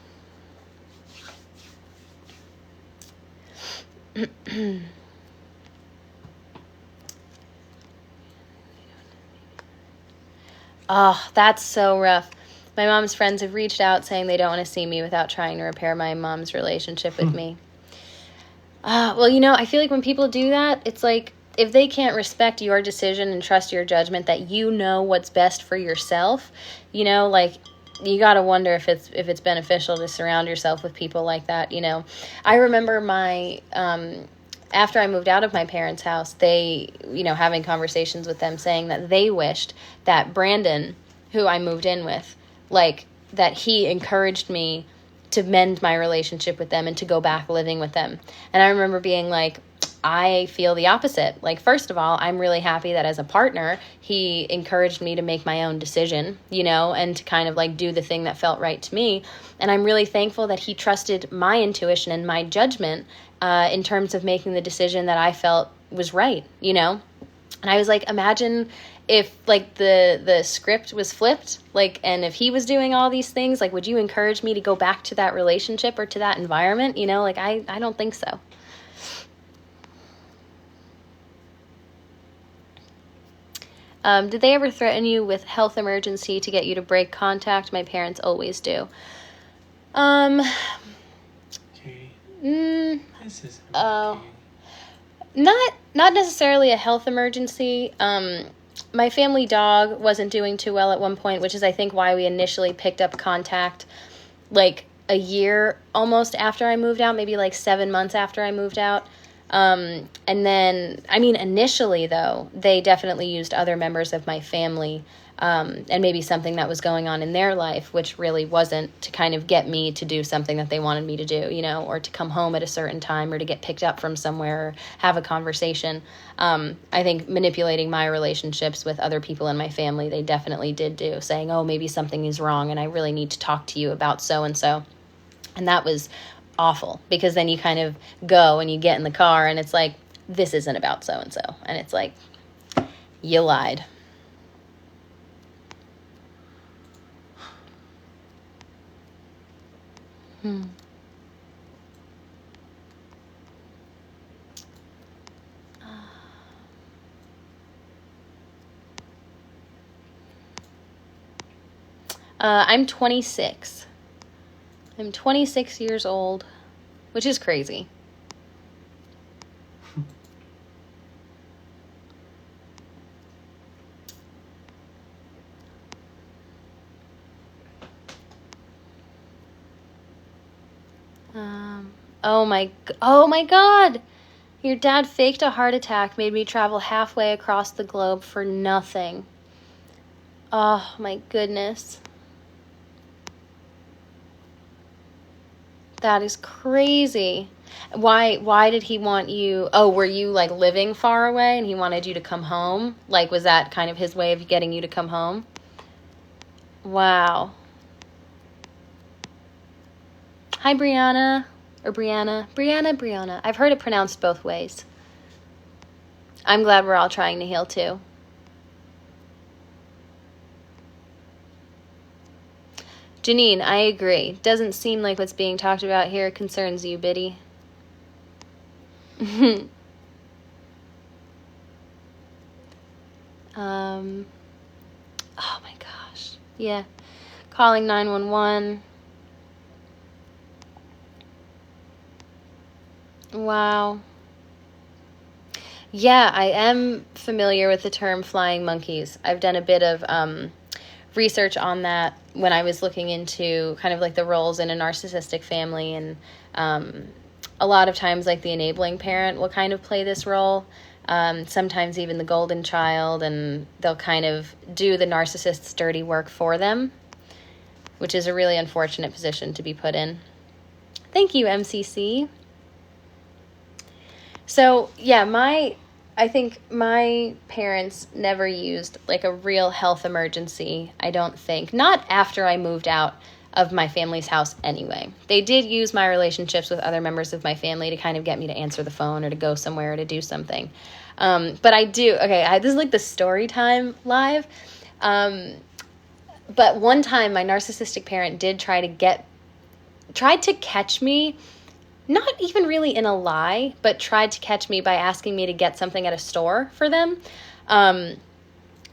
Oh, that's so rough. My mom's friends have reached out saying they don't want to see me without trying to repair my mom's relationship with me. Well, you know, I feel like when people do that, it's like, if they can't respect your decision and trust your judgment that you know what's best for yourself, you know, like, you got to wonder if it's beneficial to surround yourself with people like that, you know. I remember after I moved out of my parents' house, they, you know, having conversations with them, saying that they wished that Brandon, who I moved in with, like, that he encouraged me to mend my relationship with them and to go back living with them. And I remember being like, I feel the opposite. Like, first of all, I'm really happy that as a partner, he encouraged me to make my own decision, and to kind of like do the thing that felt right to me. And I'm really thankful that he trusted my intuition and my judgment in terms of making the decision that I felt was right, And I was like, imagine if like the script was flipped, like, and if he was doing all these things, like, would you encourage me to go back to that relationship or to that environment? Like, I don't think so. Did they ever threaten you with health emergency to get you to break contact? My parents always do. Katie, this is not necessarily a health emergency. My family dog wasn't doing too well at one point, which is, I think, why we initially picked up contact like a year almost after I moved out, maybe like 7 months after I moved out. And then, initially though, they definitely used other members of my family, and maybe something that was going on in their life, which really wasn't to kind of get me to do something that they wanted me to do, or to come home at a certain time or to get picked up from somewhere or have a conversation. I think manipulating my relationships with other people in my family, they definitely did do, saying, oh, maybe something is wrong and I really need to talk to you about so-and-so. And that was awful, because then you kind of go and you get in the car and it's like, this isn't about so-and-so. And it's like, you lied. I'm 26. I'm 26 years old, which is crazy. Oh my God. Your dad faked a heart attack, made me travel halfway across the globe for nothing. Oh my goodness. That is crazy. Why did he want you? Oh, were you like living far away and he wanted you to come home? Like, was that kind of his way of getting you to come home? Wow. Hi, Brianna. Or Brianna. Brianna. I've heard it pronounced both ways. I'm glad we're all trying to heal too. Janine, I agree. Doesn't seem like what's being talked about here concerns you, Biddy. Oh my gosh. Yeah. Calling 911. Wow. Yeah, I am familiar with the term flying monkeys. I've done a bit of research on that when I was looking into kind of like the roles in a narcissistic family, and a lot of times like the enabling parent will kind of play this role, sometimes even the golden child, and they'll kind of do the narcissist's dirty work for them, which is a really unfortunate position to be put in. Thank you, MCC. So yeah, I think my parents never used like a real health emergency, I don't think. Not after I moved out of my family's house anyway. They did use my relationships with other members of my family to kind of get me to answer the phone or to go somewhere or to do something. But I do, this is like the story time live. But one time my narcissistic parent did tried to catch me, not even really in a lie, but tried to catch me by asking me to get something at a store for them.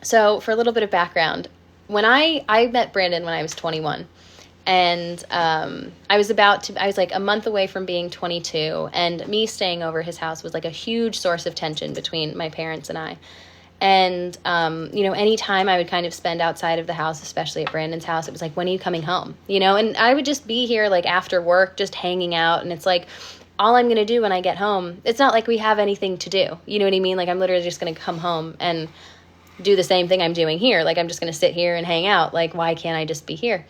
So for a little bit of background, when I met Brandon when I was 21, and I was like a month away from being 22, and me staying over his house was like a huge source of tension between my parents and I. And, any time I would kind of spend outside of the house, especially at Brandon's house, it was like, when are you coming home? And I would just be here like after work, just hanging out. And it's like, all I'm going to do when I get home, it's not like we have anything to do. You know what I mean? Like, I'm literally just going to come home and do the same thing I'm doing here. Like, I'm just going to sit here and hang out. Like, why can't I just be here?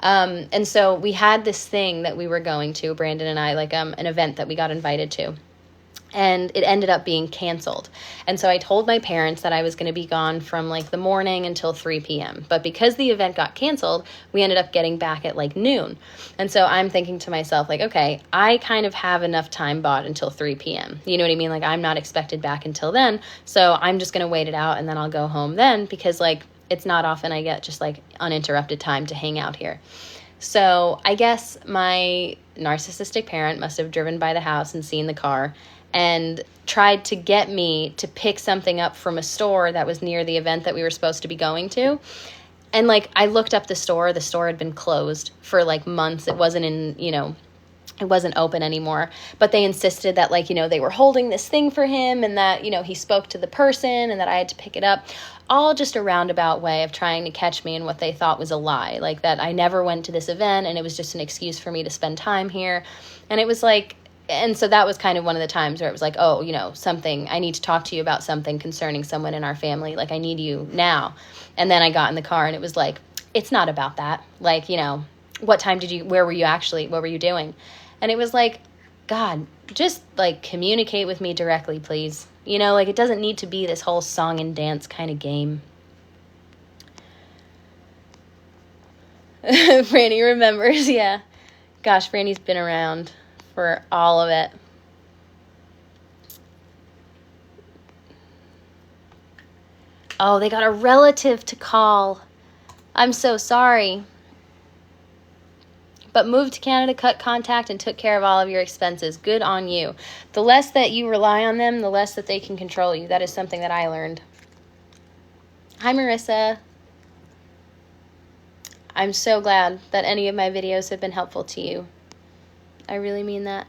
And so we had this thing that we were going to, Brandon and I, like an event that we got invited to. and it ended up being canceled. And so I told my parents that I was going to be gone from like the morning until 3 p.m. But because the event got canceled, we ended up getting back at like noon. And so I'm thinking to myself, like, okay, I kind of have enough time bought until 3 p.m. You know what I mean? Like, I'm not expected back until then. So I'm just going to wait it out and then I'll go home then, because like it's not often I get just like uninterrupted time to hang out here. So I guess my narcissistic parent must have driven by the house and seen the car and tried to get me to pick something up from a store that was near the event that we were supposed to be going to. And like, I looked up the store had been closed for like months. It wasn't it wasn't open anymore, but they insisted that like, they were holding this thing for him and that, he spoke to the person and that I had to pick it up. All just a roundabout way of trying to catch me in what they thought was a lie, like that I never went to this event and it was just an excuse for me to spend time here. And it was like, and so that was kind of one of the times where it was like, oh, something, I need to talk to you about something concerning someone in our family. Like, I need you now. And then I got in the car and it was like, it's not about that. Like, what time where were you doing? And it was like, God, just like communicate with me directly, please. Like, it doesn't need to be this whole song and dance kind of game. Franny remembers, yeah. Gosh, Franny's been around for all of it. Oh, they got a relative to call. I'm so sorry. But moved to Canada, cut contact, and took care of all of your expenses. Good on you. The less that you rely on them, the less that they can control you. That is something that I learned. Hi, Marissa. I'm so glad that any of my videos have been helpful to you. I really mean that.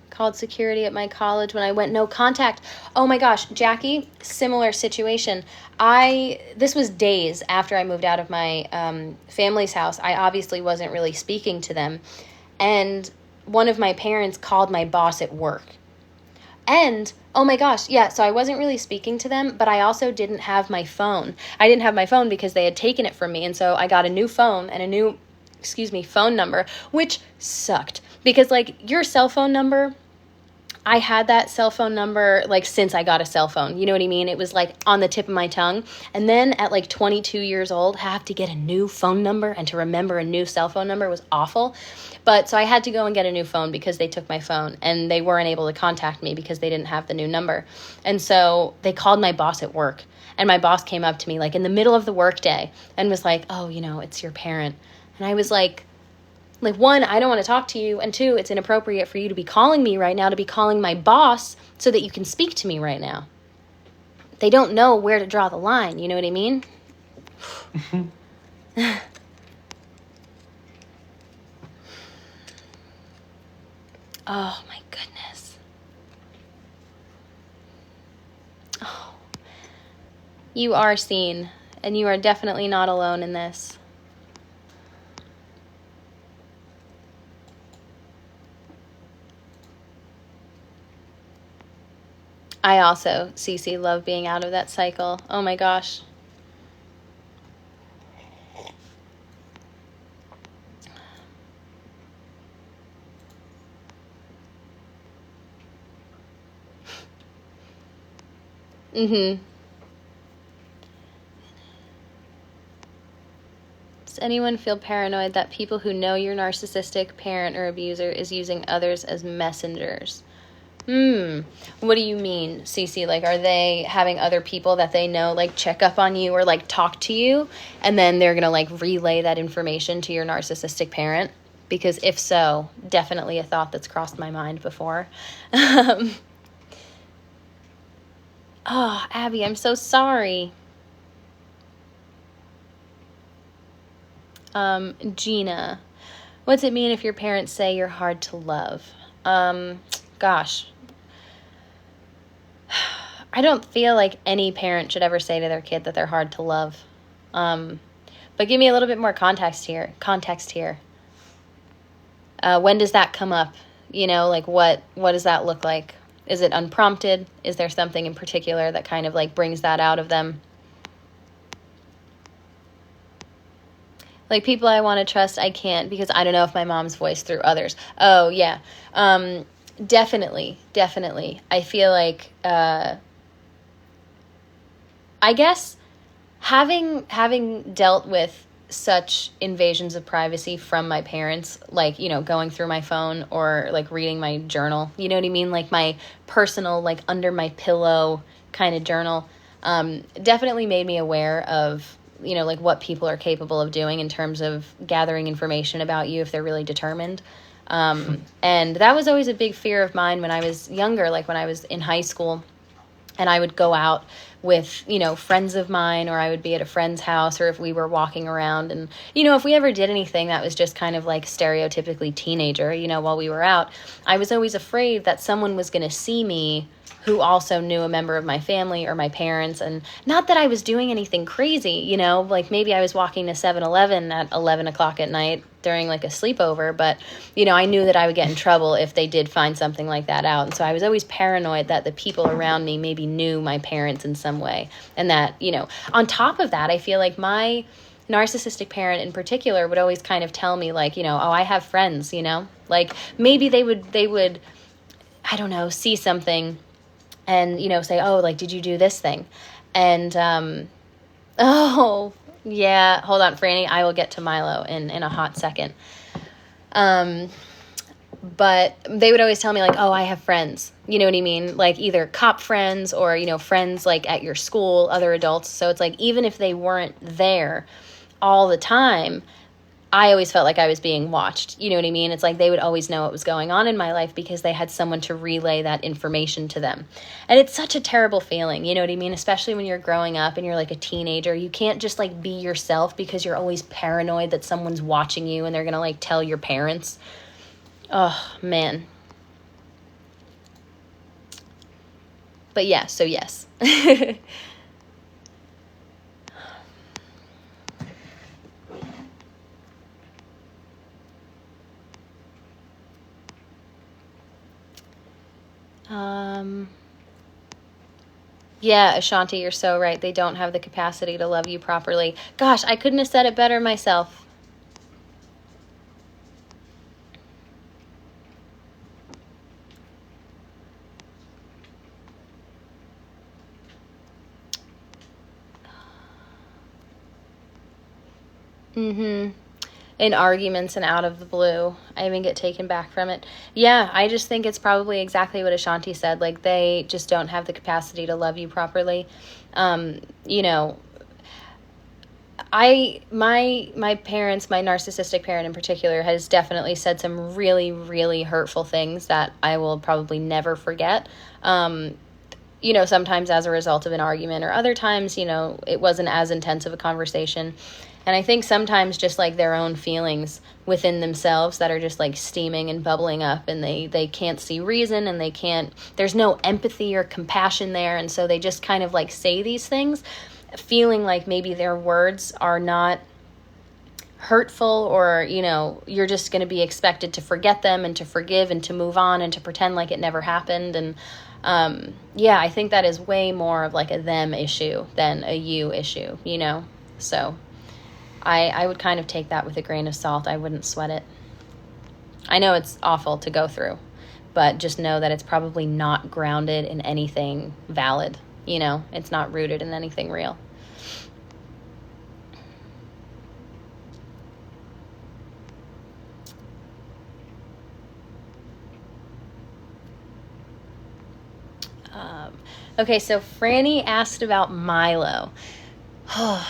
Called security at my college when I went no contact. Oh my gosh, Jackie, similar situation. This was days after I moved out of my family's house. I obviously wasn't really speaking to them. And one of my parents called my boss at work. And, oh my gosh, yeah, so I wasn't really speaking to them, but I also didn't have my phone. I didn't have my phone because they had taken it from me, and so I got a new phone and a new, phone number, which sucked. Because, like, your cell phone number, I had that cell phone number, like, since I got a cell phone. You know what I mean? It was, like, on the tip of my tongue. And then at, like, 22 years old, have to get a new phone number and to remember a new cell phone number was awful. But so I had to go and get a new phone because they took my phone and they weren't able to contact me because they didn't have the new number. And so they called my boss at work, and my boss came up to me like in the middle of the workday and was like, oh, it's your parent. And I was like, one, I don't want to talk to you. And two, it's inappropriate for you to be calling me right now, to be calling my boss so that you can speak to me right now. They don't know where to draw the line. You know what I mean? Oh, my goodness. Oh. You are seen, and you are definitely not alone in this. I also, Cece, love being out of that cycle. Oh my gosh. Does anyone feel paranoid that people who know your narcissistic parent or abuser is using others as messengers? What do you mean, Cece? Like, are they having other people that they know, like, check up on you or, like, talk to you, and then they're gonna, like, relay that information to your narcissistic parent? Because if so, definitely a thought that's crossed my mind before. Oh, Abby, I'm so sorry. Gina, what's it mean if your parents say you're hard to love? Gosh. I don't feel like any parent should ever say to their kid that they're hard to love. But give me a little bit more context here. When does that come up? Like what does that look like? Is it unprompted? Is there something in particular that kind of like brings that out of them? Like, people I want to trust, I can't, because I don't know if my mom's voice through others. Oh, yeah. Definitely. I feel like, I guess having dealt with such invasions of privacy from my parents, like, going through my phone or like reading my journal, you know what I mean? Like my personal, like under my pillow kind of journal, definitely made me aware of, like what people are capable of doing in terms of gathering information about you if they're really determined. And that was always a big fear of mine when I was younger, like when I was in high school. And I would go out with, friends of mine, or I would be at a friend's house, or if we were walking around. And, if we ever did anything that was just kind of like stereotypically teenager, while we were out, I was always afraid that someone was going to see me who also knew a member of my family or my parents. And not that I was doing anything crazy, like maybe I was walking to 7-Eleven at 11 o'clock at night during like a sleepover, but, I knew that I would get in trouble if they did find something like that out. And so I was always paranoid that the people around me maybe knew my parents in some way. And that, on top of that, I feel like my narcissistic parent in particular would always kind of tell me like, oh, I have friends, like maybe they would, I don't know, see something and, say, oh, like, did you do this thing? And, oh, yeah, hold on, Franny, I will get to Milo in a hot second. But they would always tell me like, oh, I have friends, you know what I mean? Like either cop friends or, friends like at your school, other adults. So it's like, even if they weren't there all the time, I always felt like I was being watched. You know what I mean? It's like they would always know what was going on in my life because they had someone to relay that information to them. And it's such a terrible feeling, you know what I mean? Especially when you're growing up and you're like a teenager. You can't just like be yourself because you're always paranoid that someone's watching you and they're going to like tell your parents. Oh, man. But yeah, so yes. Yeah, Ashanti, you're so right. They don't have the capacity to love you properly. Gosh, I couldn't have said it better myself. In arguments and out of the blue. I even get taken back from it. Yeah, I just think it's probably exactly what Ashanti said. Like, they just don't have the capacity to love you properly. My parents, my narcissistic parent in particular, has definitely said some really, really hurtful things that I will probably never forget. Sometimes as a result of an argument, or other times, it wasn't as intense of a conversation. And I think sometimes just like their own feelings within themselves that are just like steaming and bubbling up, and they can't see reason, and there's no empathy or compassion there. And so they just kind of like say these things, feeling like maybe their words are not hurtful, or, you're just going to be expected to forget them and to forgive and to move on and to pretend like it never happened. And I think that is way more of like a them issue than a you issue, So I would kind of take that with a grain of salt. I wouldn't sweat it. I know it's awful to go through, but just know that it's probably not grounded in anything valid. It's not rooted in anything real. Okay, so Franny asked about Milo.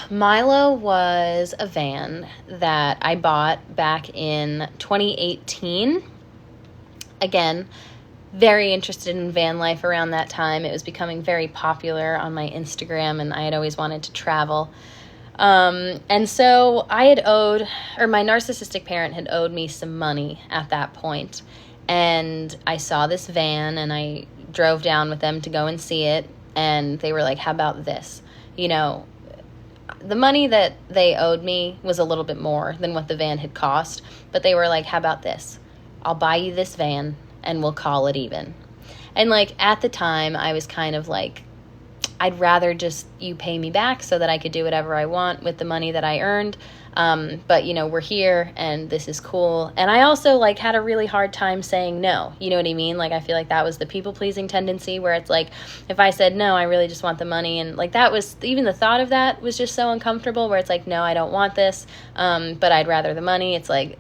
Milo was a van that I bought back in 2018. Again, very interested in van life around that time. It was becoming very popular on my Instagram, and I had always wanted to travel. And so my narcissistic parent had owed me some money at that point. And I saw this van, and I drove down with them to go and see it. And they were like, how about this? The money that they owed me was a little bit more than what the van had cost, but they were like, how about this? I'll buy you this van and we'll call it even. And like at the time I was kind of like, I'd rather just you pay me back so that I could do whatever I want with the money that I earned. But, you know, we're here and this is cool. And I also like had a really hard time saying no. You know what I mean? Like, I feel like that was the people pleasing tendency where it's like, if I said no, I really just want the money. And like, that was, even the thought of that was just so uncomfortable where it's like, no, I don't want this. But I'd rather the money. It's like,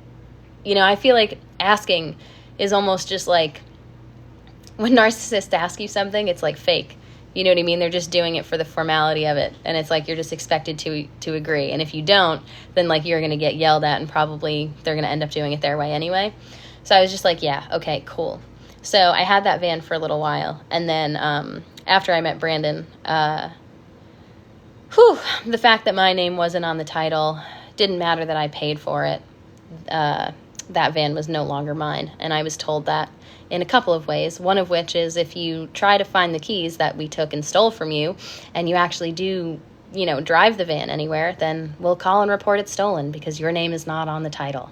you know, I feel like asking is almost just like, when narcissists ask you something, it's like fake. You know what I mean? They're just doing it for the formality of it. And it's like you're just expected to agree. And if you don't, then like you're going to get yelled at and probably they're going to end up doing it their way anyway. So I was just like, yeah, okay, cool. So I had that van for a little while. And then after I met Brandon, the fact that my name wasn't on the title didn't matter that I paid for it. That van was no longer mine. And I was told that in a couple of ways, one of which is if you try to find the keys that we took and stole from you and you actually do, you know, drive the van anywhere, then we'll call and report it stolen because your name is not on the title.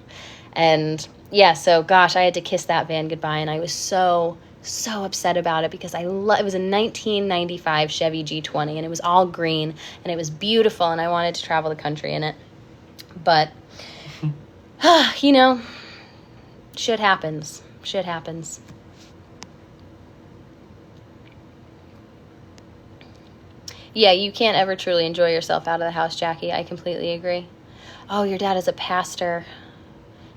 And yeah, so gosh, I had to kiss that van goodbye, and I was so upset about it because it was a 1995 Chevy G20 and it was all green and it was beautiful and I wanted to travel the country in it. But, you know, shit happens. Yeah, you can't ever truly enjoy yourself out of the house, Jackie. I completely agree. Oh, your dad is a pastor.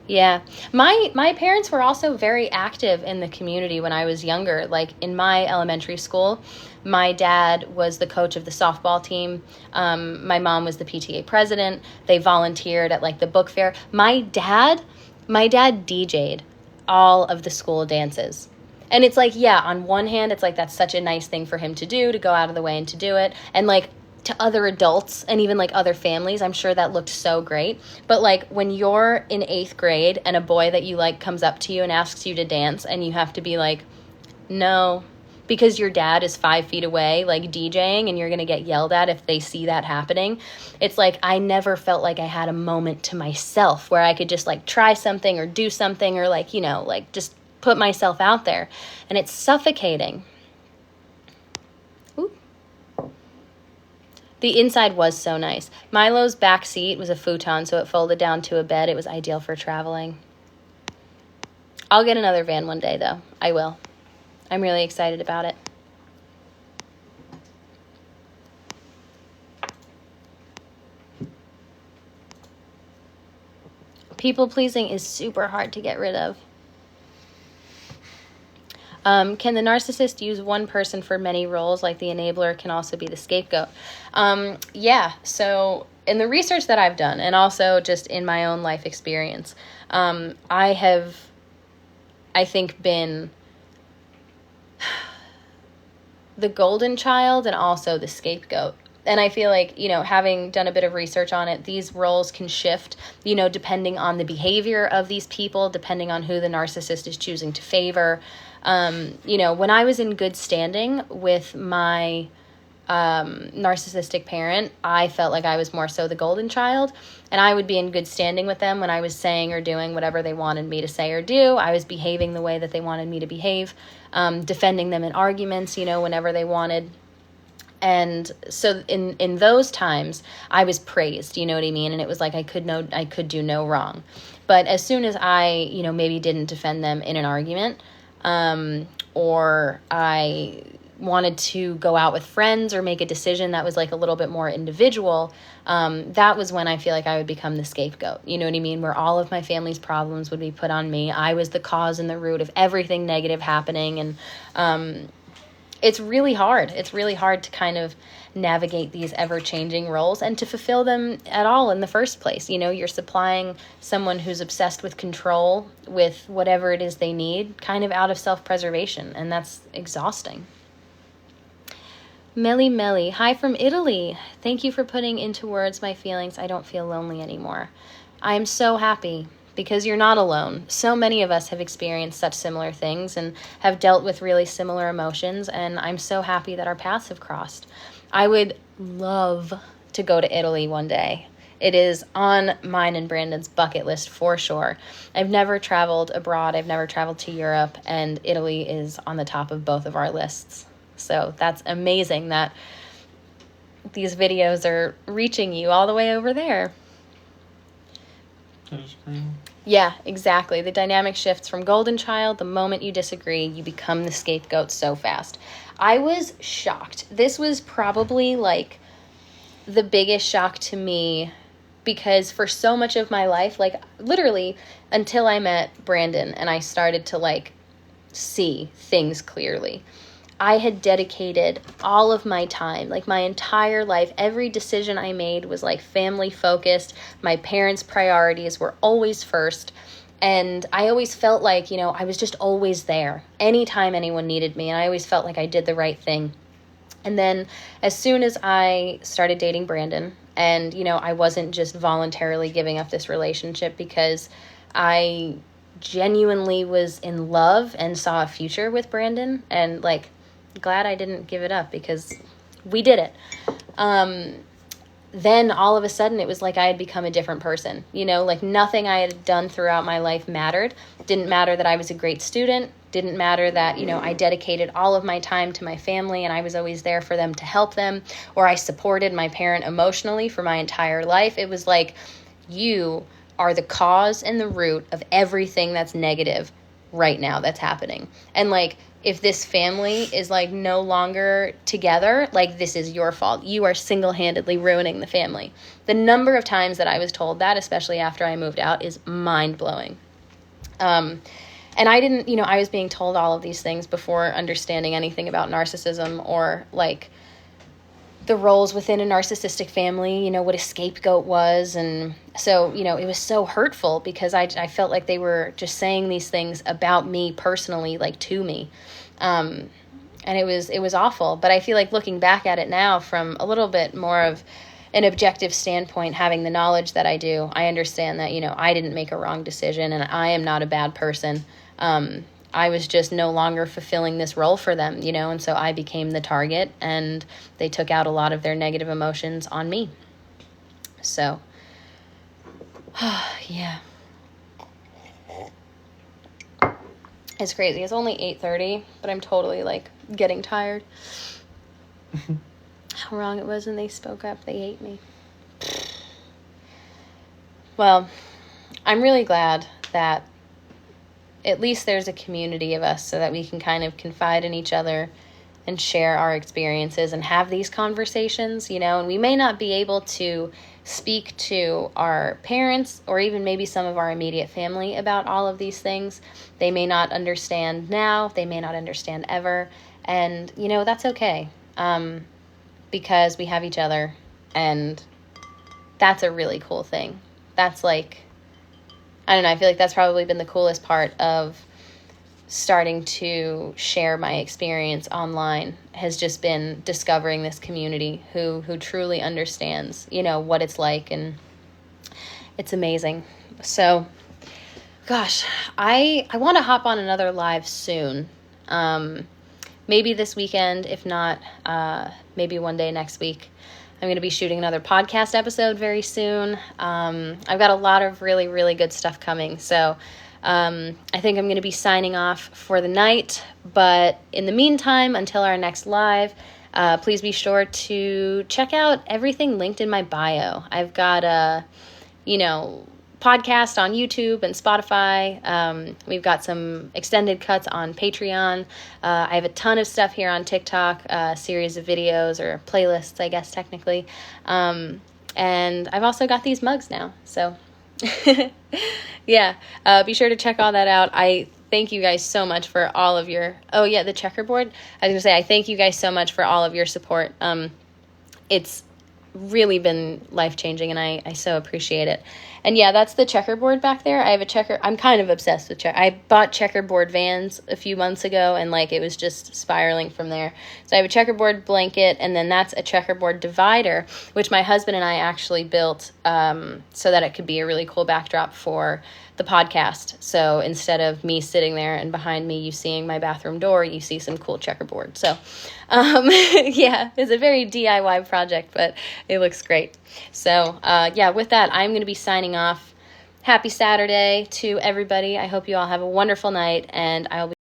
Yeah. My parents were also very active in the community when I was younger. Like in my elementary school, my dad was the coach of the softball team. My mom was the PTA president. They volunteered at like the book fair. My dad DJ'd all of the school dances. And it's like, yeah, on one hand, it's like that's such a nice thing for him to do, to go out of the way and to do it. And like to other adults and even like other families, I'm sure that looked so great. But like when you're in 8th grade and a boy that you like comes up to you and asks you to dance and you have to be like, no, because your dad is 5 feet away, like DJing, and you're going to get yelled at if they see that happening. It's like, I never felt like I had a moment to myself where I could just like try something or do something or like, you know, like just put myself out there. And it's suffocating. Ooh. The inside was so nice. Milo's back seat was a futon, so it folded down to a bed. It was ideal for traveling. I'll get another van one day, though. I will. I'm really excited about it. People pleasing is super hard to get rid of. Can the narcissist use one person for many roles, like the enabler can also be the scapegoat? Yeah, so in the research that I've done, and also just in my own life experience, I have, I think, been the golden child and also the scapegoat. And I feel like, you know, having done a bit of research on it, these roles can shift, you know, depending on the behavior of these people, depending on who the narcissist is choosing to favor. You know, when I was in good standing with my narcissistic parent, I felt like I was more so the golden child, and I would be in good standing with them when I was saying or doing whatever they wanted me to say or do. I was behaving the way that they wanted me to behave, defending them in arguments, you know, whenever they wanted. And so in those times, I was praised, you know what I mean? And it was like I could do no wrong. But as soon as I, you know, maybe didn't defend them in an argument, or I wanted to go out with friends or make a decision that was like a little bit more individual, that was when I feel like I would become the scapegoat. You know what I mean? Where all of my family's problems would be put on me. I was the cause and the root of everything negative happening. And it's really hard. It's really hard to kind of navigate these ever-changing roles and to fulfill them at all in the first place. You know, you're supplying someone who's obsessed with control with whatever it is they need, kind of out of self-preservation, and that's exhausting. Melly, hi from Italy. Thank you for putting into words my feelings. I don't feel lonely anymore. I am so happy because you're not alone. So many of us have experienced such similar things and have dealt with really similar emotions, and I'm so happy that our paths have crossed. I would love to go to Italy one day. It is on mine and Brandon's bucket list for sure. I've never traveled abroad. I've never traveled to Europe, and Italy is on the top of both of our lists. So that's amazing that these videos are reaching you all the way over there. Yeah, exactly. The dynamic shifts from golden child. The moment you disagree, you become the scapegoat so fast. I was shocked. This was probably like the biggest shock to me because for so much of my life, like literally until I met Brandon and I started to like see things clearly, I had dedicated all of my time, like my entire life. Every decision I made was like family focused. My parents' priorities were always first. And I always felt like, you know, I was just always there anytime anyone needed me. And I always felt like I did the right thing. And then as soon as I started dating Brandon, and, you know, I wasn't just voluntarily giving up this relationship because I genuinely was in love and saw a future with Brandon, and like glad I didn't give it up because we did it. Then all of a sudden it was like I had become a different person, you know, like nothing I had done throughout my life mattered. Didn't matter that I was a great student. Didn't matter that, you know, I dedicated all of my time to my family and I was always there for them to help them, or I supported my parent emotionally for my entire life. It was like, you are the cause and the root of everything that's negative right now that's happening. And like, if this family is like no longer together, like this is your fault. You are single-handedly ruining the family. The number of times that I was told that, especially after I moved out, is mind-blowing. And I didn't, you know, I was being told all of these things before understanding anything about narcissism or like the roles within a narcissistic family, you know, what a scapegoat was. And so, you know, it was so hurtful because I felt like they were just saying these things about me personally, like to me. And it was awful. But I feel like looking back at it now from a little bit more of an objective standpoint, having the knowledge that I do, I understand that, you know, I didn't make a wrong decision and I am not a bad person. I was just no longer fulfilling this role for them, you know, and so I became the target and they took out a lot of their negative emotions on me. So, yeah. It's crazy. It's only 8:30, but I'm totally like getting tired. How wrong it was when they spoke up. They hate me. Well, I'm really glad that at least there's a community of us so that we can kind of confide in each other and share our experiences and have these conversations, you know, and we may not be able to speak to our parents or even maybe some of our immediate family about all of these things. They may not understand now, they may not understand ever, and, you know, that's okay, because we have each other, and that's a really cool thing. That's like, I don't know, I feel like that's probably been the coolest part of starting to share my experience online, has just been discovering this community who truly understands, you know, what it's like, and it's amazing. So, gosh, I want to hop on another live soon. Maybe this weekend, if not, maybe one day next week. I'm going to be shooting another podcast episode very soon. I've got a lot of really, really good stuff coming. So I think I'm going to be signing off for the night. But in the meantime, until our next live, please be sure to check out everything linked in my bio. I've got a, you know, podcast on YouTube and Spotify. We've got some extended cuts on Patreon. I have a ton of stuff here on TikTok, a series of videos or playlists, I guess, technically. And I've also got these mugs now. So, yeah, be sure to check all that out. I thank you guys so much for all of your, the checkerboard. I was going to say, I thank you guys so much for all of your support. It's really been life-changing, and I so appreciate it. And yeah, that's the checkerboard back there. I have a I'm kind of obsessed with I bought checkerboard Vans a few months ago, and like it was just spiraling from there. So I have a checkerboard blanket, and then that's a checkerboard divider, which my husband and I actually built so that it could be a really cool backdrop for the podcast. So instead of me sitting there and behind me you seeing my bathroom door, you see some cool checkerboard. So yeah, it's a very DIY project, but it looks great. So yeah, with that, I'm going to be signing off. Happy Saturday to everybody. I hope you all have a wonderful night, and I'll be